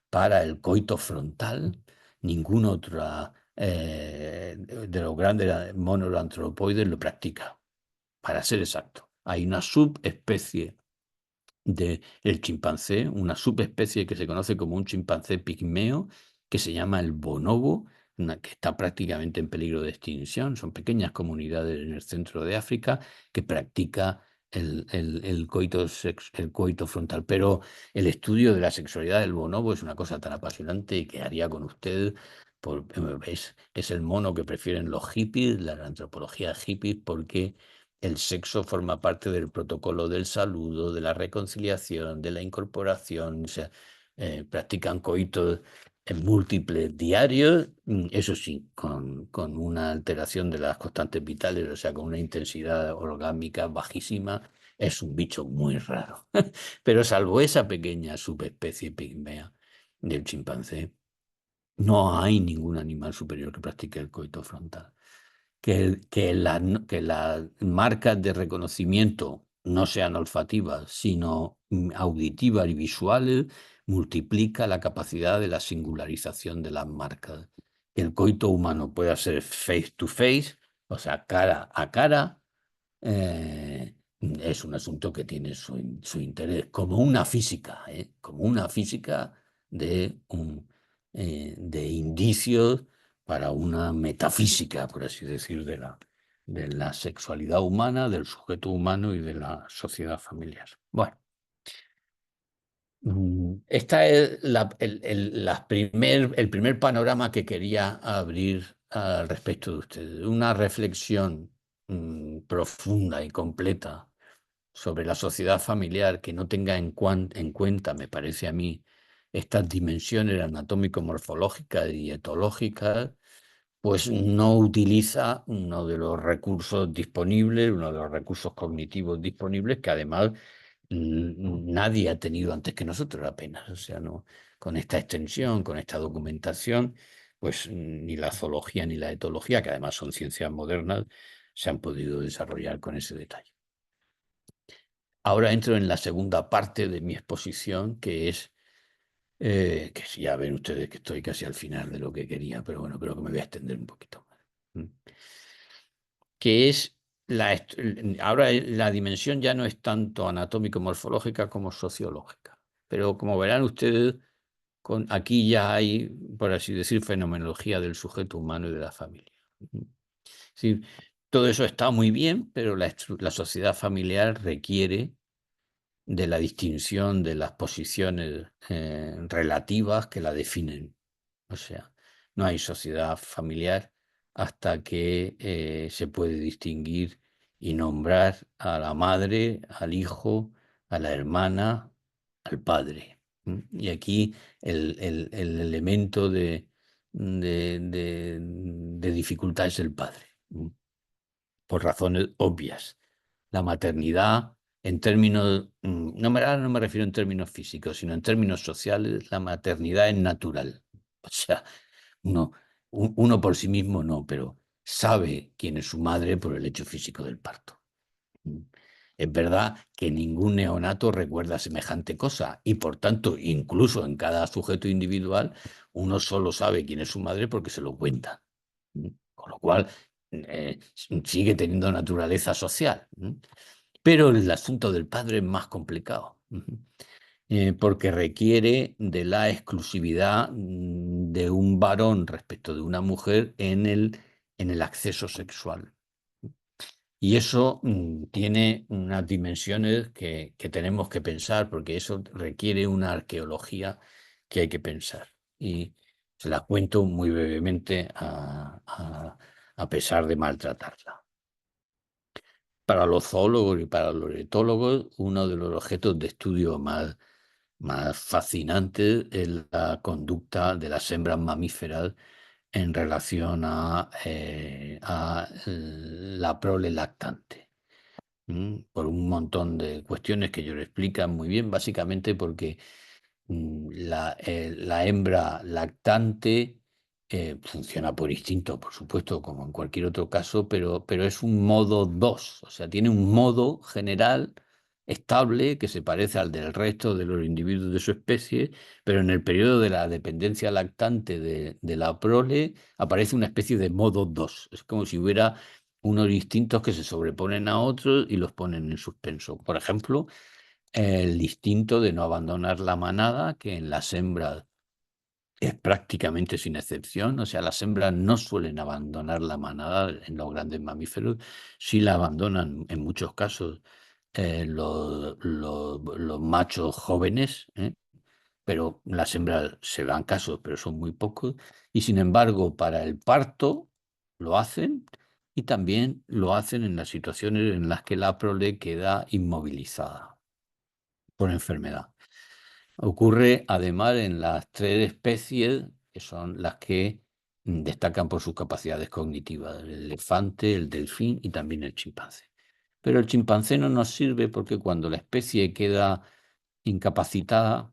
B: para el coito frontal. Ningún otro de los grandes monos antropoides lo practica, para ser exacto. Hay una subespecie del chimpancé, una subespecie que se conoce como un chimpancé pigmeo, que se llama el bonobo, que está prácticamente en peligro de extinción. Son pequeñas comunidades en el centro de África que practica el coito frontal. Pero el estudio de la sexualidad del bonobo es una cosa tan apasionante que haría con usted. Es el mono que prefieren los hippies, la antropología hippie, porque el sexo forma parte del protocolo del saludo, de la reconciliación, de la incorporación. O sea, practican coitos en múltiples diarios, eso sí, con una alteración de las constantes vitales, o sea, con una intensidad orgánica bajísima. Es un bicho muy raro. Pero salvo esa pequeña subespecie pigmea del chimpancé, no hay ningún animal superior que practique el coito frontal. Que las marcas de reconocimiento no sean olfativas, sino auditivas y visuales, multiplica la capacidad de la singularización de las marcas. Que el coito humano pueda ser face to face, o sea, cara a cara, es un asunto que tiene su interés, como una física, como una física de indicios para una metafísica, por así decir, de la sexualidad humana, del sujeto humano y de la sociedad familiar. Bueno, esta es el primer panorama que quería abrir al respecto de ustedes. Una reflexión profunda y completa sobre la sociedad familiar que no tenga en cuenta, me parece a mí, estas dimensiones anatómico-morfológicas y etológicas, pues no utiliza uno de los recursos disponibles, uno de los recursos cognitivos disponibles, que además nadie ha tenido antes que nosotros apenas. O sea, no, con esta extensión, con esta documentación, pues ni la zoología ni la etología, que además son ciencias modernas, se han podido desarrollar con ese detalle. Ahora entro en la segunda parte de mi exposición, que es, que ya ven ustedes que estoy casi al final de lo que quería, pero bueno, creo que me voy a extender un poquito más. Que es ahora la dimensión ya no es tanto anatómico-morfológica como sociológica. Pero como verán ustedes, aquí ya hay, por así decir, fenomenología del sujeto humano y de la familia. Sí, todo eso está muy bien, pero la sociedad familiar requiere de la distinción de las posiciones relativas que la definen. O sea, no hay sociedad familiar hasta que se puede distinguir y nombrar a la madre, al hijo, a la hermana, al padre. Y aquí el elemento de dificultad es el padre, por razones obvias. La maternidad, en términos, ahora no me refiero en términos físicos, sino en términos sociales, la maternidad es natural. O sea, uno, uno por sí mismo no, pero sabe quién es su madre por el hecho físico del parto. Mm. Es verdad que ningún neonato recuerda semejante cosa y por tanto, incluso en cada sujeto individual, uno solo sabe quién es su madre porque se lo cuenta. Con lo cual, sigue teniendo naturaleza social. Pero el asunto del padre es más complicado, porque requiere de la exclusividad de un varón respecto de una mujer en el acceso sexual. Y eso tiene unas dimensiones que tenemos que pensar, porque eso requiere una arqueología que hay que pensar. Y se la cuento muy brevemente a pesar de maltratarla. Para los zoólogos y para los etólogos, uno de los objetos de estudio más fascinantes es la conducta de las hembras mamíferas en relación a la prole lactante. Por un montón de cuestiones que ellos lo explican muy bien, básicamente porque la hembra lactante funciona por instinto, por supuesto, como en cualquier otro caso, pero es un modo 2, o sea, tiene un modo general estable, que se parece al del resto de los individuos de su especie, pero en el periodo de la dependencia lactante de la prole aparece una especie de modo 2. Es como si hubiera unos instintos que se sobreponen a otros y los ponen en suspenso. Por ejemplo, el instinto de no abandonar la manada, que en las hembras es prácticamente sin excepción. O sea, las hembras no suelen abandonar la manada en los grandes mamíferos, sí la abandonan en muchos casos los machos jóvenes, ¿eh? Pero las hembras se dan casos, pero son muy pocos. Y sin embargo, para el parto lo hacen y también lo hacen en las situaciones en las que la prole queda inmovilizada por enfermedad. Ocurre además en las tres especies que son las que destacan por sus capacidades cognitivas: el elefante, el delfín y también el chimpancé. Pero el chimpancé no nos sirve porque cuando la especie queda incapacitada,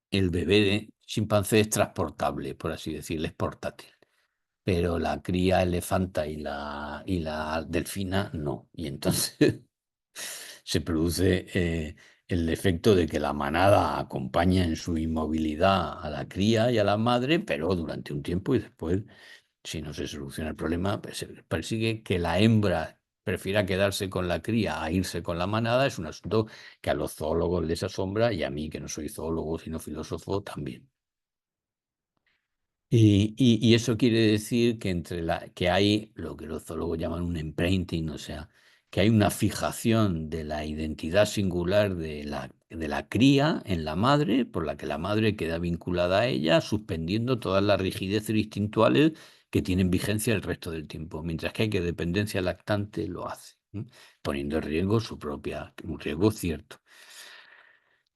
B: el bebé de chimpancé es transportable, por así decirlo, es portátil. Pero la cría elefanta y la delfina no. Y entonces se produce el efecto de que la manada acompaña en su inmovilidad a la cría y a la madre, pero durante un tiempo, y después, si no se soluciona el problema, pues se persigue que la hembra prefiera quedarse con la cría a irse con la manada. Es un asunto que a los zoólogos les asombra y a mí, que no soy zoólogo sino filósofo, también. Y eso quiere decir que que hay lo que los zoólogos llaman un imprinting, o sea, que hay una fijación de la identidad singular de la cría en la madre, por la que la madre queda vinculada a ella, suspendiendo todas las rigideces instintuales que tienen vigencia el resto del tiempo, mientras que hay que dependencia lactante lo hace, ¿eh? Poniendo en riesgo un riesgo cierto.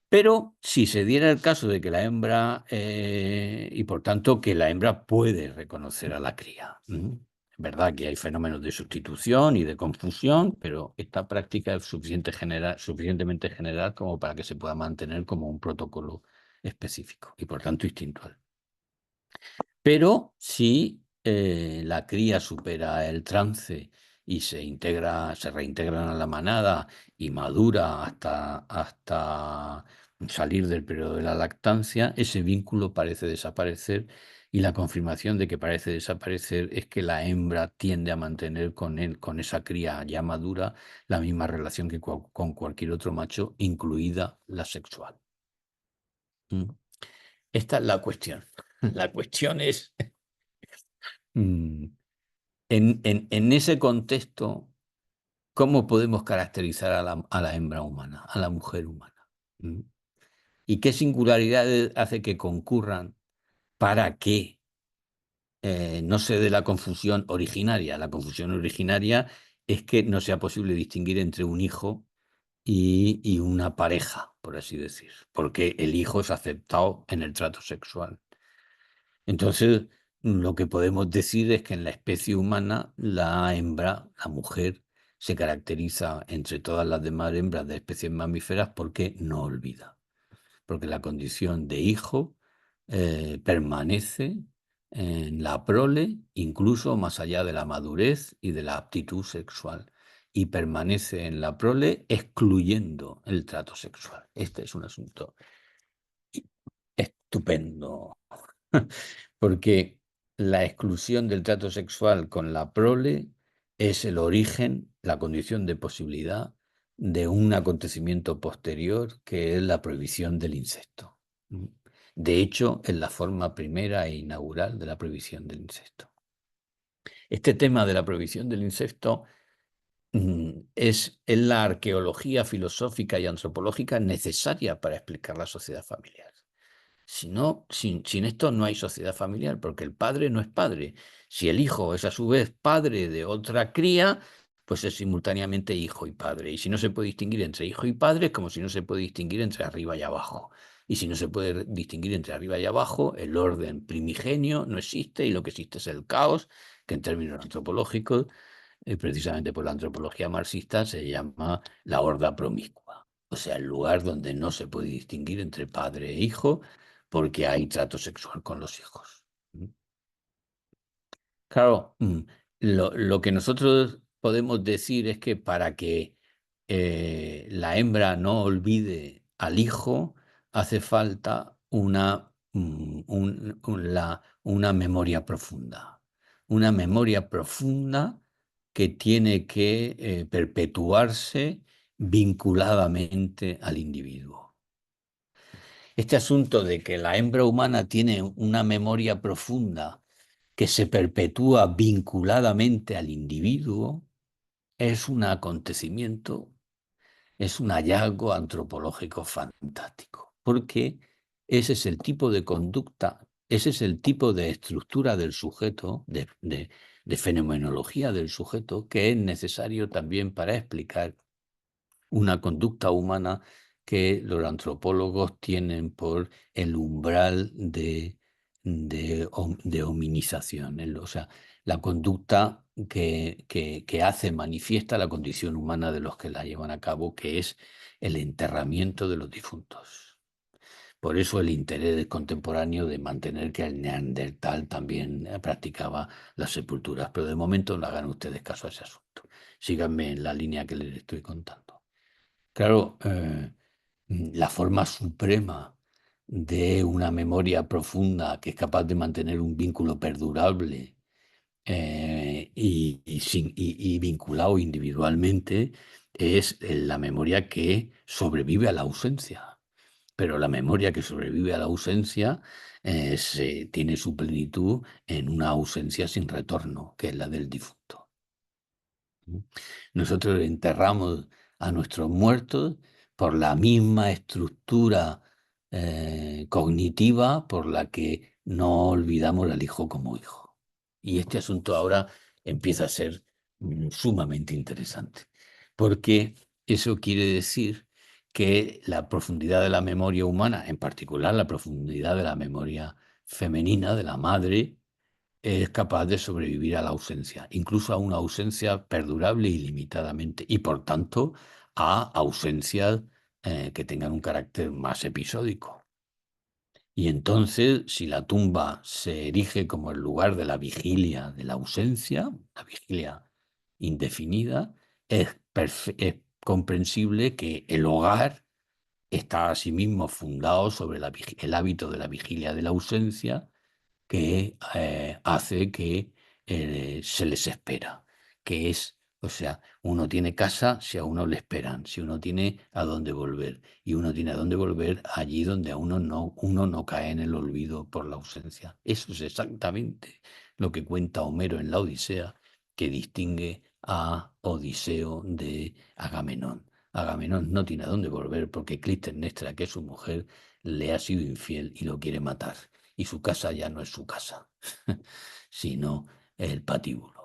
B: Pero si se diera el caso de que la hembra, y por tanto que la hembra puede reconocer a la cría. Es verdad que hay fenómenos de sustitución y de confusión, pero esta práctica es suficientemente general como para que se pueda mantener como un protocolo específico y por tanto instintual. Pero si la cría supera el trance y se reintegran a la manada y madura hasta salir del periodo de la lactancia, ese vínculo parece desaparecer, y la confirmación de que parece desaparecer es que la hembra tiende a mantener con esa cría ya madura, la misma relación que con cualquier otro macho, incluida la sexual. ¿Mm? Esta es la cuestión. La cuestión es... mm, en ese contexto, ¿cómo podemos caracterizar a la hembra humana, a la mujer humana? ¿Mm? ¿Y qué singularidades hace que concurran para que no se dé la confusión originaria? La confusión originaria es que no sea posible distinguir entre un hijo y una pareja, por así decir, porque el hijo es aceptado en el trato sexual. Entonces, lo que podemos decir es que en la especie humana, la hembra, la mujer, se caracteriza entre todas las demás hembras de especies mamíferas porque no olvida, porque la condición de hijo permanece en la prole, incluso más allá de la madurez y de la aptitud sexual, y permanece en la prole excluyendo el trato sexual. Este es un asunto estupendo. Porque la exclusión del trato sexual con la prole es el origen, la condición de posibilidad de un acontecimiento posterior, que es la prohibición del incesto. De hecho, es la forma primera e inaugural de la prohibición del incesto. Este tema de la prohibición del incesto es en la arqueología filosófica y antropológica necesaria para explicar la sociedad familiar. Si no, sin esto no hay sociedad familiar, porque el padre no es padre. Si el hijo es a su vez padre de otra cría, pues es simultáneamente hijo y padre. Y si no se puede distinguir entre hijo y padre, es como si no se puede distinguir entre arriba y abajo. Y si no se puede distinguir entre arriba y abajo, el orden primigenio no existe, y lo que existe es el caos, que en términos antropológicos, precisamente por la antropología marxista, se llama la horda promiscua. O sea, el lugar donde no se puede distinguir entre padre e hijo, porque hay trato sexual con los hijos. Claro, lo que nosotros podemos decir es que para que la hembra no olvide al hijo, hace falta una memoria profunda. Una memoria profunda que tiene que perpetuarse vinculadamente al individuo. Este asunto de que la hembra humana tiene una memoria profunda que se perpetúa vinculadamente al individuo es un acontecimiento, es un hallazgo antropológico fantástico, porque ese es el tipo de conducta, ese es el tipo de estructura del sujeto, de fenomenología del sujeto, que es necesario también para explicar una conducta humana que los antropólogos tienen por el umbral de hominización, o sea, la conducta que hace manifiesta la condición humana de los que la llevan a cabo, que es el enterramiento de los difuntos. Por eso el interés contemporáneo de mantener que el neandertal también practicaba las sepulturas, pero de momento no hagan ustedes caso a ese asunto. Síganme en la línea que les estoy contando. Claro, la forma suprema de una memoria profunda que es capaz de mantener un vínculo perdurable y vinculado individualmente es la memoria que sobrevive a la ausencia. Pero la memoria que sobrevive a la ausencia tiene su plenitud en una ausencia sin retorno, que es la del difunto. Nosotros enterramos a nuestros muertos por la misma estructura cognitiva por la que no olvidamos al hijo como hijo. Y este asunto ahora empieza a ser sumamente interesante, porque eso quiere decir que la profundidad de la memoria humana, en particular la profundidad de la memoria femenina, de la madre, es capaz de sobrevivir a la ausencia, incluso a una ausencia perdurable ilimitadamente, y por tanto a ausencias que tengan un carácter más episódico. Y entonces, si la tumba se erige como el lugar de la vigilia de la ausencia, la vigilia indefinida, es comprensible que el hogar está asimismo fundado sobre el hábito de la vigilia de la ausencia, que hace que se les espera, que es, o sea, uno tiene casa si a uno le esperan, si uno tiene a dónde volver, y uno tiene a dónde volver allí donde a uno no cae en el olvido por la ausencia. Eso es exactamente lo que cuenta Homero en la Odisea, que distingue a Odiseo de Agamenón. Agamenón no tiene a dónde volver porque Clitemnestra, que es su mujer, le ha sido infiel y lo quiere matar, y su casa ya no es su casa, sino el patíbulo.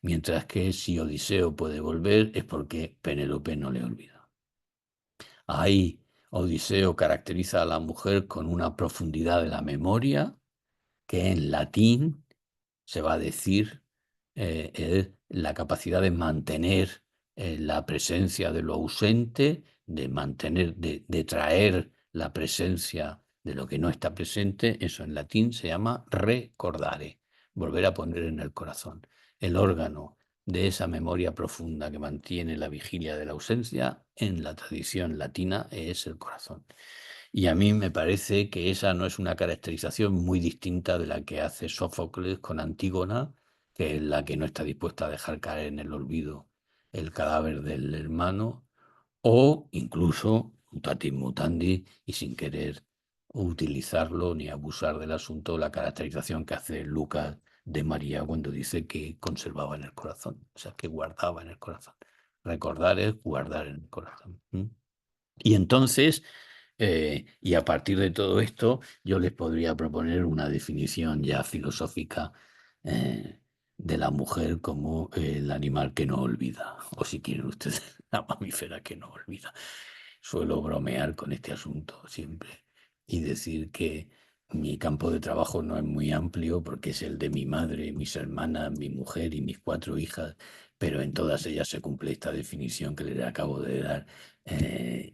B: Mientras que si Odiseo puede volver es porque Penélope no le olvida. Ahí Odiseo caracteriza a la mujer con una profundidad de la memoria que en latín se va a decir es la capacidad de mantener la presencia de lo ausente, de mantener, de traer la presencia de lo que no está presente. Eso en latín se llama recordare, volver a poner en el corazón. El órgano de esa memoria profunda que mantiene la vigilia de la ausencia en la tradición latina es el corazón. Y a mí me parece que esa no es una caracterización muy distinta de la que hace Sófocles con Antígona, que es la que no está dispuesta a dejar caer en el olvido el cadáver del hermano, o incluso, mutatis mutandi, y sin querer utilizarlo ni abusar del asunto, la caracterización que hace Lucas de María cuando dice que conservaba en el corazón, o sea, que guardaba en el corazón. Recordar es guardar en el corazón. Y entonces, y a partir de todo esto, yo les podría proponer una definición ya filosófica eh, de la mujer como el animal que no olvida, o si quieren ustedes, la mamífera que no olvida. Suelo bromear con este asunto siempre y decir que mi campo de trabajo no es muy amplio porque es el de mi madre, mis hermanas, mi mujer y mis 4 hijas, pero en todas ellas se cumple esta definición que les acabo de dar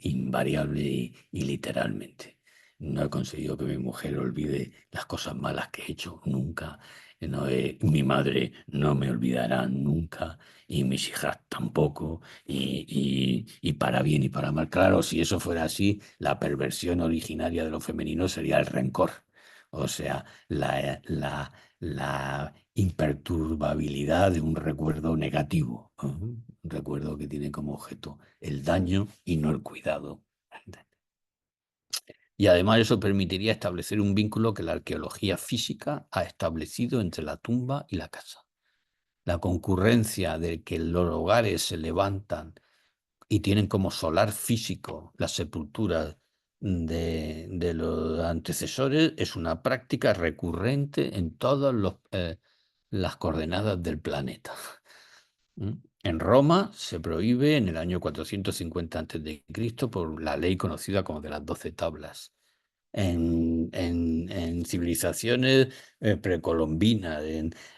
B: invariable y literalmente. No he conseguido que mi mujer olvide las cosas malas que he hecho nunca No, mi madre no me olvidará nunca y mis hijas tampoco, y para bien y para mal. Claro, si eso fuera así, la perversión originaria de lo femenino sería el rencor, o sea, la imperturbabilidad de un recuerdo negativo, ¿eh? Un recuerdo que tiene como objeto el daño y no el cuidado. Y además eso permitiría establecer un vínculo que la arqueología física ha establecido entre la tumba y la casa. La concurrencia de que los hogares se levantan y tienen como solar físico las sepulturas de los antecesores es una práctica recurrente en todas las coordenadas del planeta. ¿Mm? En Roma se prohíbe en el año 450 a.C. por la ley conocida como de las 12 tablas. En civilizaciones precolombinas,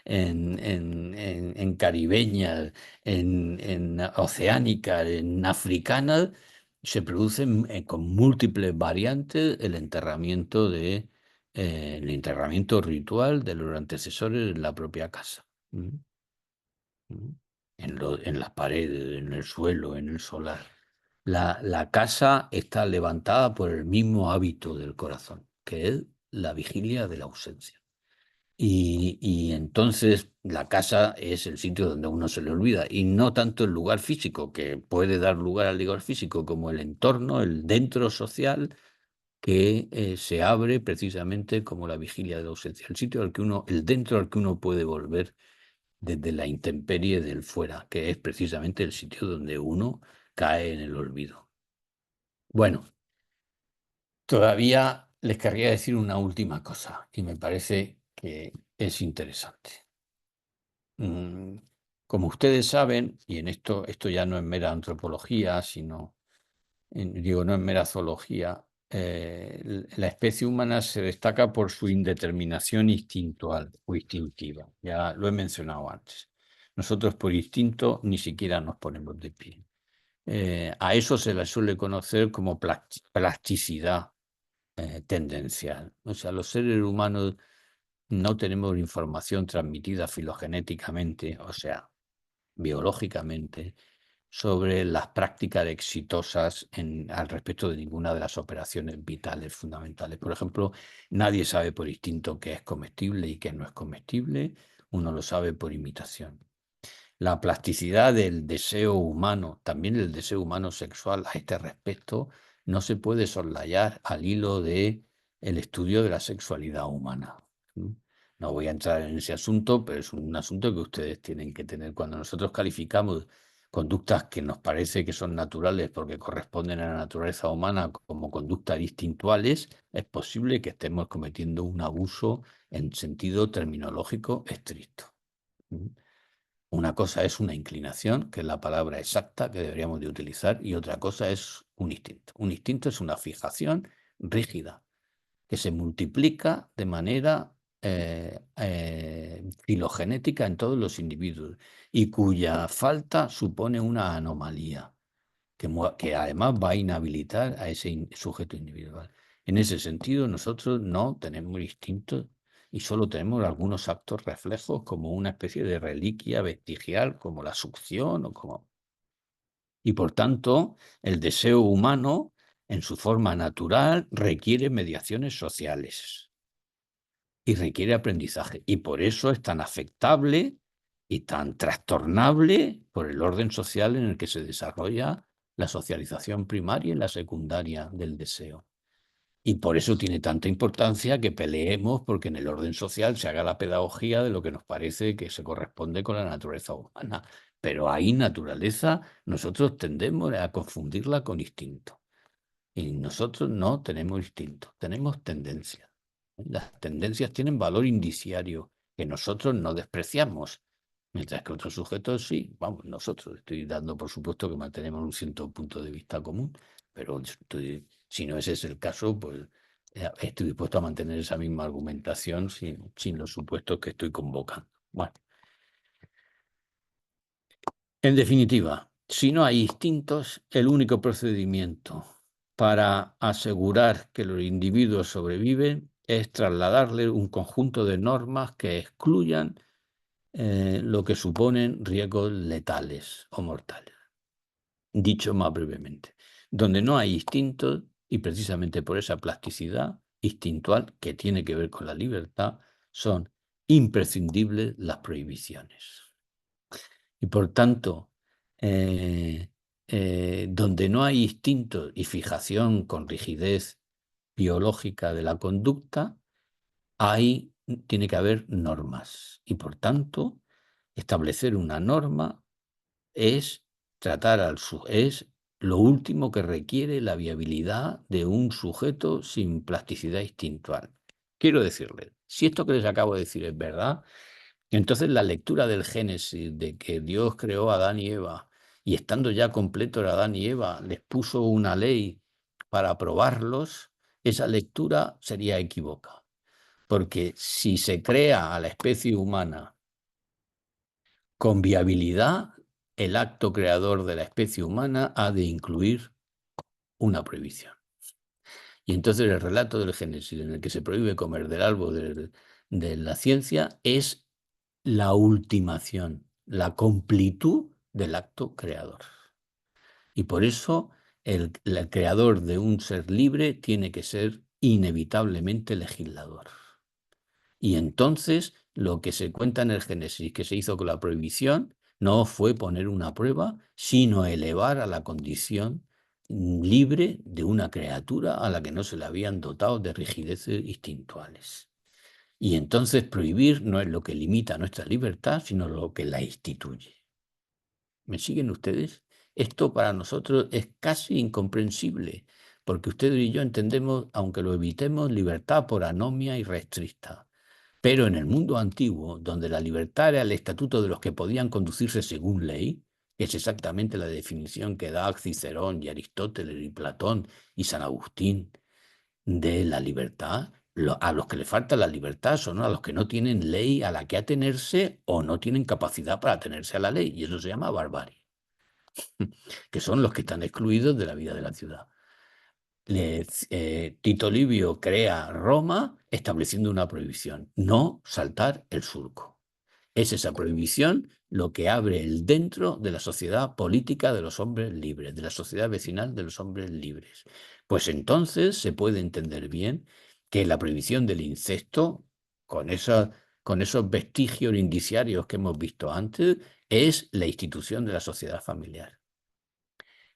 B: en caribeñas, en oceánicas, en africanas, se producen con múltiples variantes el enterramiento ritual de los antecesores en la propia casa. ¿Mm? ¿Mm? En las paredes, en el suelo, en el solar. La casa está levantada por el mismo hábito del corazón, que es la vigilia de la ausencia. Y entonces la casa es el sitio donde a uno se le olvida, y no tanto el lugar físico, que puede dar lugar al lugar físico, como el entorno, el dentro social, que se abre precisamente como la vigilia de la ausencia, el sitio al que uno, el dentro al que uno puede volver desde la intemperie del fuera, que es precisamente el sitio donde uno cae en el olvido. Bueno, todavía les querría decir una última cosa y me parece que es interesante. Mm, Como ustedes saben, y en esto ya no es mera antropología, sino, digo, no es mera zoología, la especie humana se destaca por su indeterminación instintual o instintiva. Ya lo he mencionado antes. Nosotros por instinto ni siquiera nos ponemos de pie. A eso se le suele conocer como plasticidad tendencial. O sea, los seres humanos no tenemos información transmitida filogenéticamente, o sea, biológicamente, sobre las prácticas exitosas al respecto de ninguna de las operaciones vitales fundamentales. Por ejemplo, nadie sabe por instinto qué es comestible y qué no es comestible, uno lo sabe por imitación. La plasticidad del deseo humano, también el deseo humano sexual a este respecto, no se puede soslayar al hilo de el estudio de la sexualidad humana. ¿Mm? No voy a entrar en ese asunto, pero es un asunto que ustedes tienen que tener. Cuando nosotros calificamos conductas que nos parece que son naturales porque corresponden a la naturaleza humana como conductas instintuales, es posible que estemos cometiendo un abuso en sentido terminológico estricto. ¿Mm? Una cosa es una inclinación, que es la palabra exacta que deberíamos de utilizar, y otra cosa es un instinto. Un instinto es una fijación rígida que se multiplica de manera filogenética en todos los individuos y cuya falta supone una anomalía que además va a inhabilitar a ese sujeto individual. En ese sentido, nosotros no tenemos instintos y solo tenemos algunos actos reflejos como una especie de reliquia vestigial, como la succión o como... Y por tanto, el deseo humano, en su forma natural, requiere mediaciones sociales y requiere aprendizaje. Y por eso es tan afectable y tan trastornable por el orden social en el que se desarrolla la socialización primaria y la secundaria del deseo. Y por eso tiene tanta importancia que peleemos porque en el orden social se haga la pedagogía de lo que nos parece que se corresponde con la naturaleza humana. Pero ahí naturaleza nosotros tendemos a confundirla con instinto. Y nosotros no tenemos instinto, tenemos tendencias. Las tendencias tienen valor indiciario que nosotros no despreciamos, mientras que otros sujetos sí. Vamos, nosotros estoy dando por supuesto que mantenemos un cierto punto de vista común, pero si no ese es el caso, pues estoy dispuesto a mantener esa misma argumentación sin los supuestos que estoy convocando. Bueno, en definitiva, si no hay instintos, el único procedimiento para asegurar que los individuos sobreviven es trasladarle un conjunto de normas que excluyan lo que suponen riesgos letales o mortales. Dicho más brevemente, donde no hay instintos y precisamente por esa plasticidad instintual que tiene que ver con la libertad, son imprescindibles las prohibiciones. Y por tanto, eh, donde no hay instinto y fijación con rigidez biológica de la conducta, ahí tiene que haber normas. Y por tanto, establecer una norma es es lo último que requiere la viabilidad de un sujeto sin plasticidad instintual. Quiero decirle, si esto que les acabo de decir es verdad, entonces la lectura del Génesis, de que Dios creó a Adán y Eva, y estando ya completo Adán y Eva, les puso una ley para probarlos, esa lectura sería equívoca. Porque si se crea a la especie humana con viabilidad, el acto creador de la especie humana ha de incluir una prohibición. Y entonces el relato del Génesis, en el que se prohíbe comer del árbol de la ciencia, es la ultimación, la completud del acto creador. Y por eso el creador de un ser libre tiene que ser inevitablemente legislador. Y entonces lo que se cuenta en el Génesis que se hizo con la prohibición no fue poner una prueba, sino elevar a la condición libre de una criatura a la que no se le habían dotado de rigideces instintuales. Y entonces prohibir no es lo que limita nuestra libertad, sino lo que la instituye. ¿Me siguen ustedes? Esto para nosotros es casi incomprensible, porque ustedes y yo entendemos, aunque lo evitemos, libertad por anomia y restricta. Pero en el mundo antiguo, donde la libertad era el estatuto de los que podían conducirse según ley, que es exactamente la definición que da Cicerón y Aristóteles y Platón y San Agustín de la libertad, a los que le falta la libertad son a los que no tienen ley a la que atenerse o no tienen capacidad para atenerse a la ley, y eso se llama barbarie, que son los que están excluidos de la vida de la ciudad. Tito Livio crea Roma estableciendo una prohibición: no saltar el surco. Es esa prohibición lo que abre el dentro de la sociedad política de los hombres libres, de la sociedad vecinal de los hombres libres. Pues entonces se puede entender bien que la prohibición del incesto, con con esos vestigios indiciarios que hemos visto antes, es la institución de la sociedad familiar.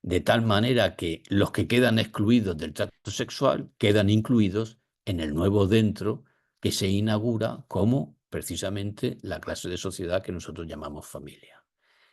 B: De tal manera que los que quedan excluidos del trato sexual quedan incluidos en el nuevo dentro que se inaugura como precisamente la clase de sociedad que nosotros llamamos familia.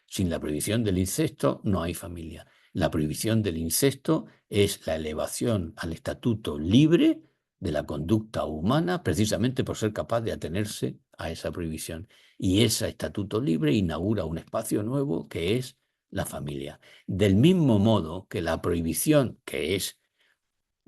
B: Sin la prohibición del incesto no hay familia. La prohibición del incesto es la elevación al estatuto libre de la conducta humana, precisamente por ser capaz de atenerse a esa prohibición. Y ese estatuto libre inaugura un espacio nuevo que es la familia. Del mismo modo que la prohibición, que es,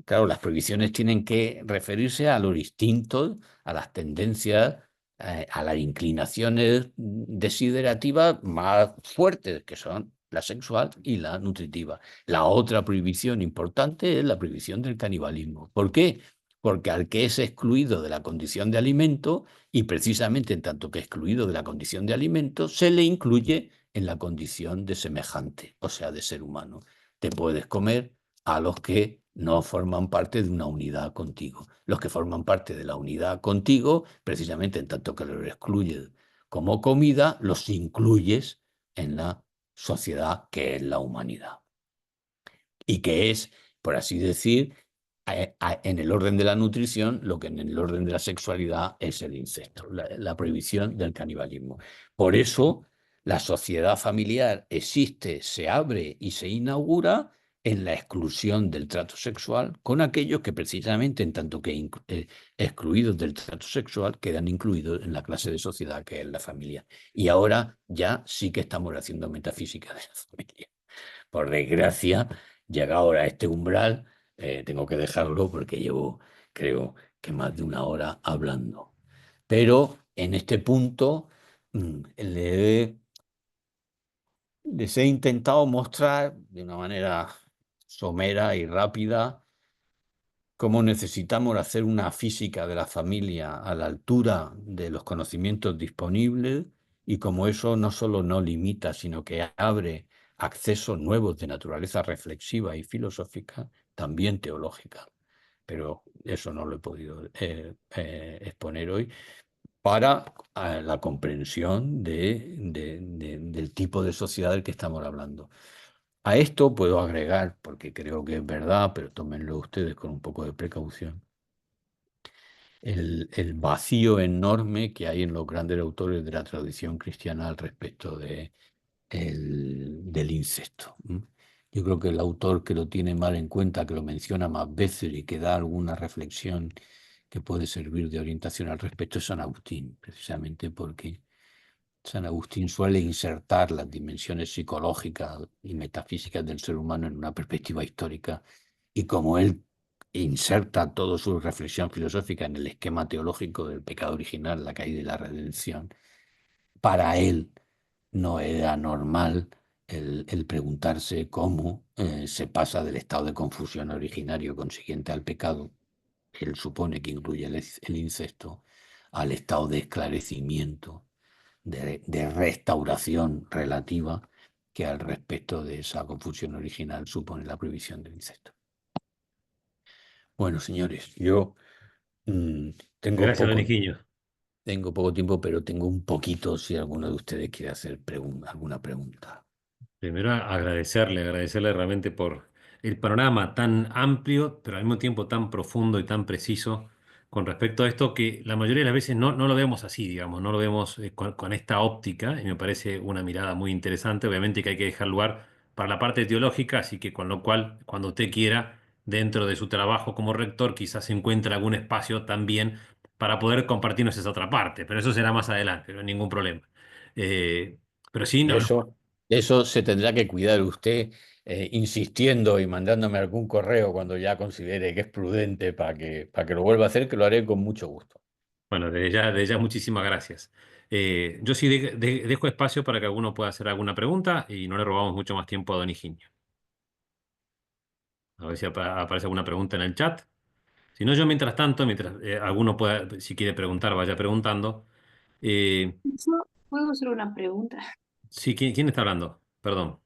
B: claro, las prohibiciones tienen que referirse a los instintos, a las tendencias, a las inclinaciones desiderativas más fuertes, que son la sexual y la nutritiva. La otra prohibición importante es la prohibición del canibalismo. ¿Por qué? Porque al que es excluido de la condición de alimento, y precisamente en tanto que excluido de la condición de alimento, se le incluye en la condición de semejante, o sea, de ser humano. Te puedes comer a los que no forman parte de una unidad contigo. Los que forman parte de la unidad contigo, precisamente en tanto que los excluyes como comida, los incluyes en la sociedad que es la humanidad. Y que es, por así decir, en el orden de la nutrición, lo que en el orden de la sexualidad es el incesto, la prohibición del canibalismo. Por eso, la sociedad familiar existe, se abre y se inaugura en la exclusión del trato sexual con aquellos que precisamente, en tanto que excluidos del trato sexual, quedan incluidos en la clase de sociedad que es la familia. Y ahora ya sí que estamos haciendo metafísica de la familia. Por desgracia, llega ahora a este umbral, tengo que dejarlo porque llevo, creo que más de una hora hablando. Pero en este punto les he intentado mostrar de una manera somera y rápida cómo necesitamos hacer una física de la familia a la altura de los conocimientos disponibles y cómo eso no solo no limita, sino que abre accesos nuevos de naturaleza reflexiva y filosófica, también teológica. Pero eso no lo he podido exponer hoy para la comprensión del tipo de sociedad del que estamos hablando. A esto puedo agregar, porque creo que es verdad, pero tómenlo ustedes con un poco de precaución, el vacío enorme que hay en los grandes autores de la tradición cristiana al respecto del incesto. Yo creo que el autor que lo tiene mal en cuenta, que lo menciona más veces y que da alguna reflexión que puede servir de orientación al respecto es San Agustín, precisamente porque San Agustín suele insertar las dimensiones psicológicas y metafísicas del ser humano en una perspectiva histórica y como él inserta toda su reflexión filosófica en el esquema teológico del pecado original, la caída y la redención, para él no era normal el preguntarse cómo se pasa del estado de confusión originario consiguiente al pecado, él supone que incluye el incesto, al estado de esclarecimiento, de restauración relativa que al respecto de esa confusión original supone la prohibición del incesto. Bueno, señores, yo mm, tengo
A: Gracias, don
B: poco,
A: Higinio.
B: tengo poco tiempo, pero tengo un poquito si alguno de ustedes quiere hacer alguna pregunta.
A: Primero agradecerle realmente por el panorama tan amplio, pero al mismo tiempo tan profundo y tan preciso con respecto a esto que la mayoría de las veces no lo vemos así, digamos, no lo vemos con esta óptica y me parece una mirada muy interesante. Obviamente que hay que dejar lugar para la parte teológica, así que con lo cual, cuando usted quiera, dentro de su trabajo como rector, quizás encuentre algún espacio también para poder compartirnos esa otra parte, pero eso será más adelante, no hay ningún problema. Eh, pero sí, no,
B: Eso se tendrá que cuidar usted, insistiendo y mandándome algún correo cuando ya considere que es prudente para que lo vuelva a hacer, que lo haré con mucho gusto.
A: bueno, desde ya muchísimas gracias. Yo sí dejo espacio para que alguno pueda hacer alguna pregunta y no le robamos mucho más tiempo a Don Higinio. A ver si aparece alguna pregunta en el chat. Si no, yo mientras tanto, mientras alguno pueda, si quiere preguntar, vaya preguntando. Eh,
C: Yo puedo hacer una pregunta.
A: sí, ¿quién está hablando? Perdón.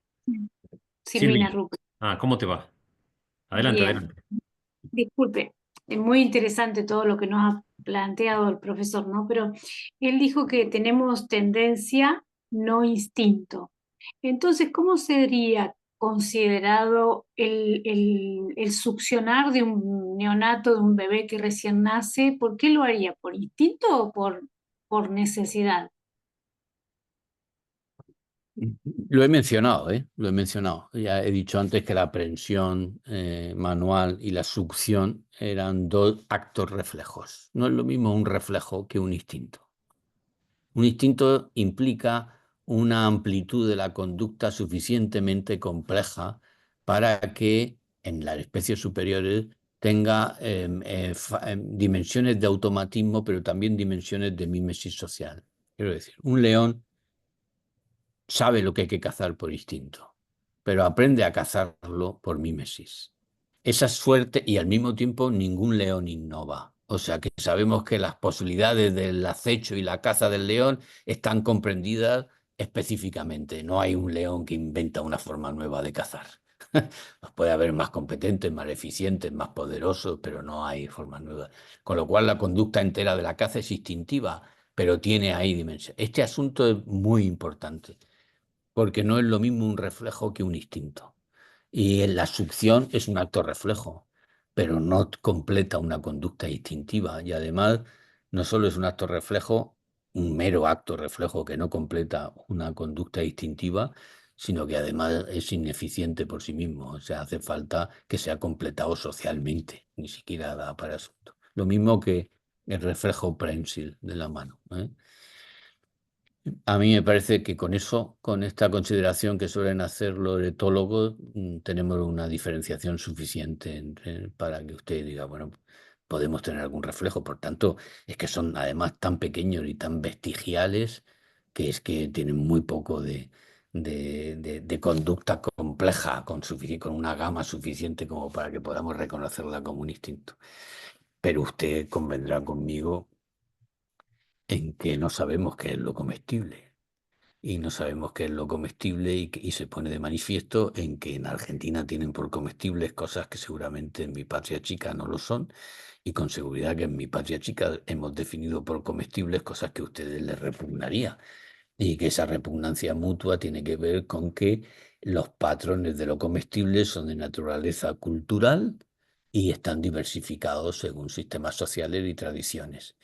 C: Silvina
A: Silvia.
C: Ruca.
A: Ah, ¿cómo te va? Adelante,
C: Bien,
A: adelante.
C: disculpe, es muy interesante todo lo que nos ha planteado el profesor, ¿no? Pero él dijo que tenemos tendencia, no instinto. Entonces, ¿cómo sería considerado el succionar de un neonato, de un bebé que recién nace? ¿Por qué lo haría? ¿Por instinto o por necesidad?
B: Lo he mencionado, ¿eh? Lo he mencionado. Ya he dicho antes que la prensión manual y la succión eran dos actos reflejos. No es lo mismo un reflejo que un instinto. Un instinto implica una amplitud de la conducta suficientemente compleja para que en las especies superiores tenga dimensiones de automatismo, pero también dimensiones de mímesis social. Quiero decir, un león sabe lo que hay que cazar por instinto, pero aprende a cazarlo por mímesis. Esa suerte y al mismo tiempo ningún león innova. O sea que sabemos que las posibilidades del acecho y la caza del león están comprendidas específicamente. No hay un león que inventa una forma nueva de cazar. Los puede haber más competentes, más eficientes, más poderosos, pero no hay formas nuevas. Con lo cual la conducta entera de la caza es instintiva, pero tiene ahí dimensión. Este asunto es muy importante porque no es lo mismo un reflejo que un instinto. Y en la succión es un acto reflejo, pero no completa una conducta instintiva. Y además, no solo es un acto reflejo, un mero acto reflejo que no completa una conducta instintiva, sino que además es ineficiente por sí mismo. O sea, hace falta que sea completado socialmente, ni siquiera da para asunto. Lo mismo que el reflejo prensil de la mano, ¿eh? A mí me parece que con eso, con esta consideración que suelen hacer los etólogos, tenemos una diferenciación suficiente para que usted diga, bueno, podemos tener algún reflejo. Por tanto, es que son además tan pequeños y tan vestigiales que es que tienen muy poco de conducta compleja, con una gama suficiente como para que podamos reconocerla como un instinto. Pero usted convendrá conmigo en que no sabemos qué es lo comestible. Y no sabemos qué es lo comestible y se pone de manifiesto en que en Argentina tienen por comestibles cosas que seguramente en mi patria chica no lo son, y con seguridad que en mi patria chica hemos definido por comestibles cosas que a ustedes les repugnaría, y que esa repugnancia mutua tiene que ver con que los patrones de lo comestible son de naturaleza cultural y están diversificados según sistemas sociales y tradiciones.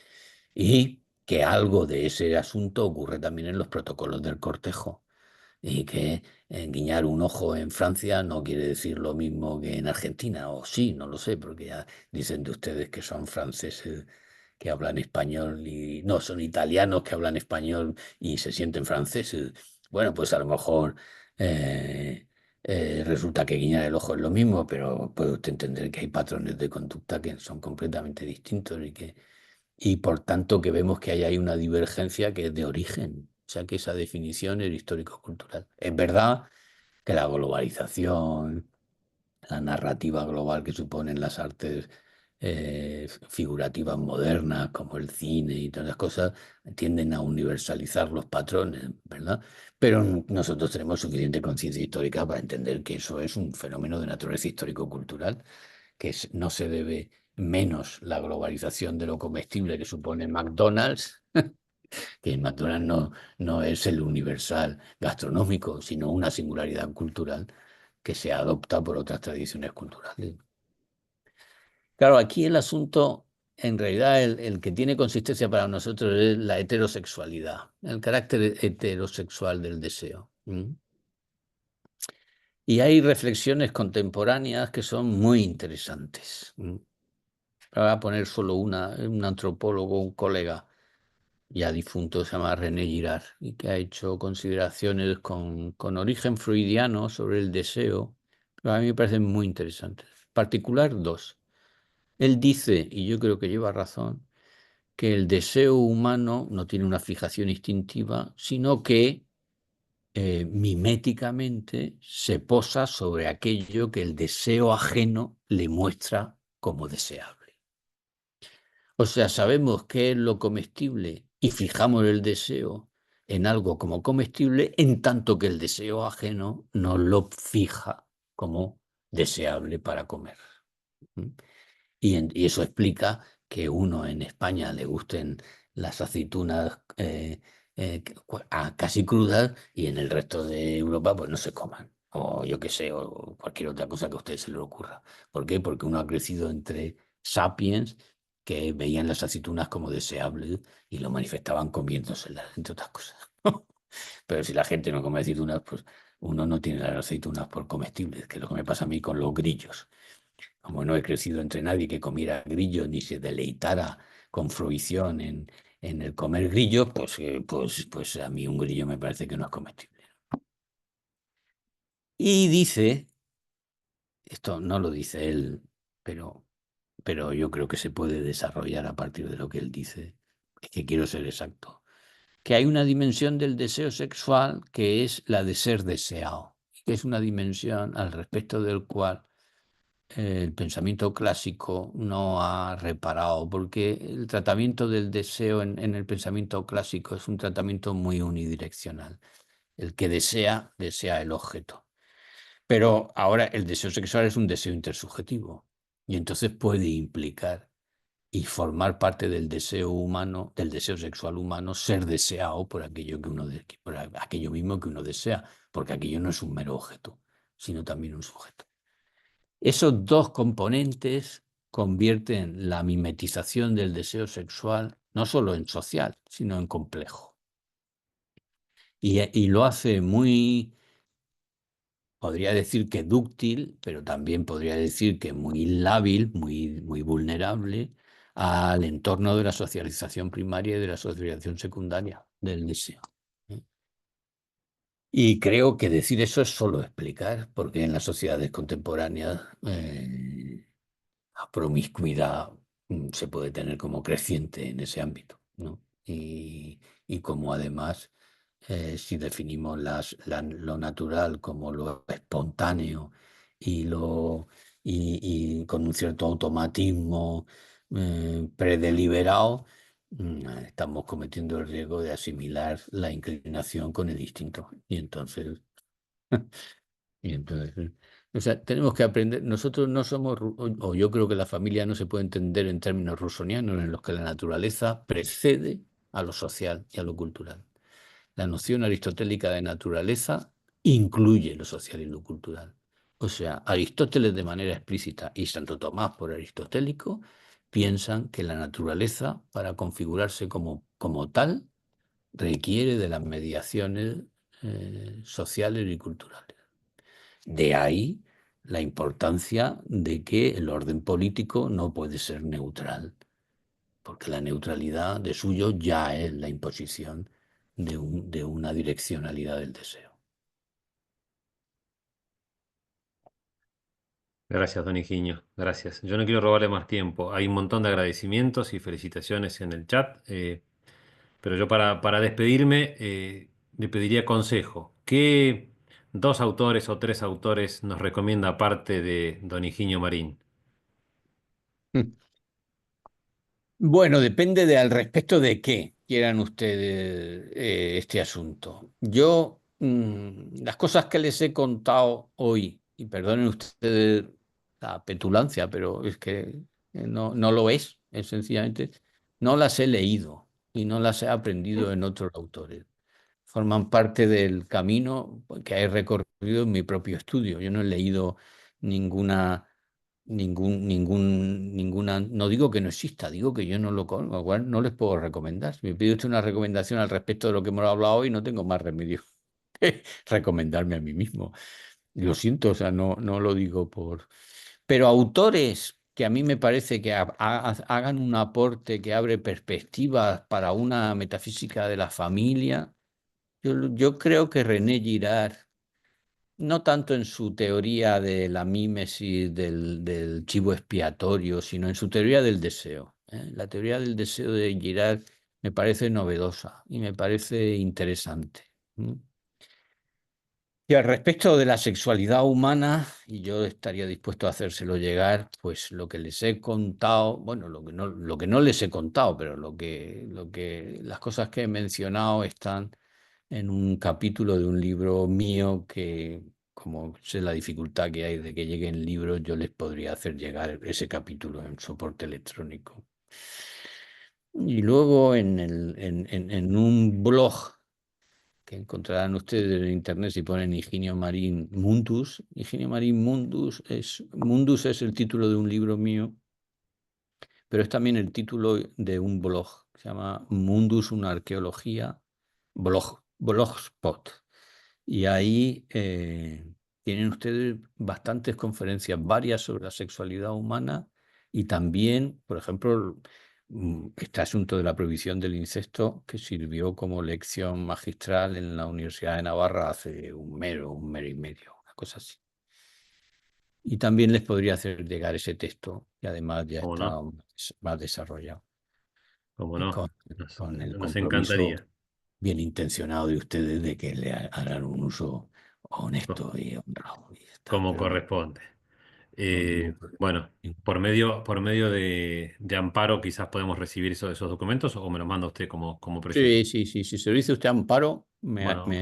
B: Y que algo de ese asunto ocurre también en los protocolos del cortejo. Y que guiñar un ojo en Francia no quiere decir lo mismo que en Argentina, o sí, no lo sé, porque ya dicen de ustedes que son franceses que hablan español y no, son italianos que hablan español y se sienten franceses. Bueno, pues a lo mejor resulta que guiñar el ojo es lo mismo, pero puede usted entender que hay patrones de conducta que son completamente distintos y por tanto que vemos que hay ahí una divergencia que es de origen. O sea que esa definición es histórico-cultural. Es verdad que la globalización, la narrativa global que suponen las artes figurativas modernas, como el cine y todas las cosas, tienden a universalizar los patrones, ¿verdad? Pero nosotros tenemos suficiente conciencia histórica para entender que eso es un fenómeno de naturaleza histórico-cultural, que no se debe menos la globalización de lo comestible que supone McDonald's, que McDonald's no es el universal gastronómico, sino una singularidad cultural que se adopta por otras tradiciones culturales. Claro, aquí el asunto, en realidad, el que tiene consistencia para nosotros es la heterosexualidad, el carácter heterosexual del deseo. Y hay reflexiones contemporáneas que son muy interesantes. Voy a poner solo una, un antropólogo, un colega ya difunto, se llama René Girard, y que ha hecho consideraciones con origen freudiano sobre el deseo, pero a mí me parecen muy interesantes. En particular, dos. Él dice, y yo creo que lleva razón, que el deseo humano no tiene una fijación instintiva, sino que miméticamente se posa sobre aquello que el deseo ajeno le muestra como deseable. O sea, sabemos qué es lo comestible y fijamos el deseo en algo como comestible, en tanto que el deseo ajeno no lo fija como deseable para comer. ¿Mm? Y eso explica que uno en España le gusten las aceitunas casi crudas y en el resto de Europa pues no se coman. O yo qué sé, o cualquier otra cosa que a usted se le ocurra. ¿Por qué? Porque uno ha crecido entre sapiens que veían las aceitunas como deseables y lo manifestaban comiéndoselas, entre otras cosas. Pero si la gente no come aceitunas, pues uno no tiene las aceitunas por comestibles, que es lo que me pasa a mí con los grillos. Como no he crecido entre nadie que comiera grillo ni se deleitara con fruición en el comer grillo, pues a mí un grillo me parece que no es comestible. Y dice, esto no lo dice él, pero yo creo que se puede desarrollar a partir de lo que él dice, es que quiero ser exacto, que hay una dimensión del deseo sexual que es la de ser deseado, que es una dimensión al respecto del cual el pensamiento clásico no ha reparado, porque el tratamiento del deseo en el pensamiento clásico es un tratamiento muy unidireccional. El que desea, desea el objeto. Pero ahora el deseo sexual es un deseo intersubjetivo y entonces puede implicar y formar parte del deseo humano, del deseo sexual humano, ser deseado por aquello por aquello mismo que uno desea, porque aquello no es un mero objeto, sino también un sujeto. Esos dos componentes convierten la mimetización del deseo sexual no solo en social, sino en complejo. Y lo hace muy, podría decir que dúctil, pero también podría decir que muy lábil, muy vulnerable al entorno de la socialización primaria y de la socialización secundaria del deseo. Y creo que decir eso es solo explicar, porque en las sociedades contemporáneas la promiscuidad se puede tener como creciente en ese ámbito, ¿no? Y como además si definimos lo natural como lo espontáneo y, y con un cierto automatismo predeliberado, estamos cometiendo el riesgo de asimilar la inclinación con el instinto. Y entonces, o sea, tenemos que aprender, nosotros no somos, o yo creo que la familia no se puede entender en términos rusonianos en los que la naturaleza precede a lo social y a lo cultural. La noción aristotélica de naturaleza incluye lo social y lo cultural. O sea, Aristóteles de manera explícita y Santo Tomás por aristotélico piensan que la naturaleza, para configurarse como tal, requiere de las mediaciones sociales y culturales. De ahí la importancia de que el orden político no puede ser neutral, porque la neutralidad de suyo ya es la imposición de una direccionalidad del deseo.
A: Gracias, don Higinio. Gracias. Yo no quiero robarle más tiempo. Hay un montón de agradecimientos y felicitaciones en el chat. Pero yo para despedirme le pediría consejo. ¿Qué dos autores o tres autores nos recomienda aparte de don Higinio Marín?
B: Bueno, depende de al respecto de qué quieran ustedes este asunto. Yo, las cosas que les he contado hoy, y perdonen ustedes la petulancia, pero es que no lo es sencillamente, no las he leído y no las he aprendido en otros autores. Forman parte del camino que he recorrido en mi propio estudio. Yo no he leído ninguna ninguna, no digo que no exista, digo que yo no lo conozco, igual no les puedo recomendar. Si me pide usted una recomendación al respecto de lo que hemos hablado hoy, no tengo más remedio que recomendarme a mí mismo. Lo siento, o sea, no lo digo por... Pero autores que a mí me parece que hagan un aporte que abre perspectivas para una metafísica de la familia, yo creo que René Girard no tanto en su teoría de la mímesis del chivo expiatorio, sino en su teoría del deseo. La teoría del deseo de Girard me parece novedosa y me parece interesante. ¿Mm? Y al respecto de la sexualidad humana, y yo estaría dispuesto a hacérselo llegar, pues lo que les he contado, bueno, lo que no les he contado, pero las cosas que he mencionado están en un capítulo de un libro mío que, como sé la dificultad que hay de que lleguen libros, yo les podría hacer llegar ese capítulo en soporte electrónico. Y luego en un blog que encontrarán ustedes en internet si ponen Higinio Marín Mundus. Higinio Marín Mundus es el título de un libro mío, pero es también el título de un blog que se llama Mundus, una arqueología, blogspot. Y ahí tienen ustedes bastantes conferencias, varias sobre la sexualidad humana y también, por ejemplo, este asunto de la prohibición del incesto que sirvió como lección magistral en la Universidad de Navarra hace un mes y medio, una cosa así. Y también les podría hacer llegar ese texto, que además ya
A: ¿Cómo
B: está
A: no?
B: más desarrollado
A: ¿Cómo
B: y
A: no? Nos,
B: con el
A: nos
B: compromiso
A: encantaría,
B: bien intencionado de ustedes de que le harán un uso
A: co-
B: honesto y honrado. Y está,
A: como
B: pero
A: corresponde.
B: no ningún problema.
A: Bueno, por medio de Amparo quizás podemos recibir esos documentos o me los manda usted como prefiera.
B: Sí. Si se lo dice usted Amparo,
A: Bueno, ok.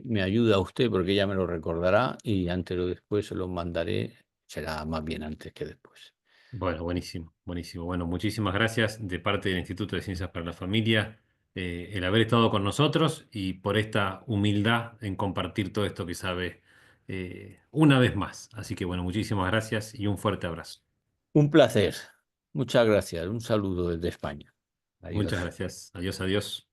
B: me ayuda usted porque ella me lo recordará y antes o después se lo mandaré. Será más bien antes que después.
A: Bueno, buenísimo, buenísimo. Bueno, muchísimas gracias de parte del Instituto de Ciencias para la Familia, el haber estado con nosotros y por esta humildad en compartir todo esto que sabe una vez más. Así que bueno, muchísimas gracias y un fuerte abrazo.
B: Un placer. Muchas gracias. Un saludo desde España.
A: Muchas
B: Adiós.
A: gracias. Adiós, adiós.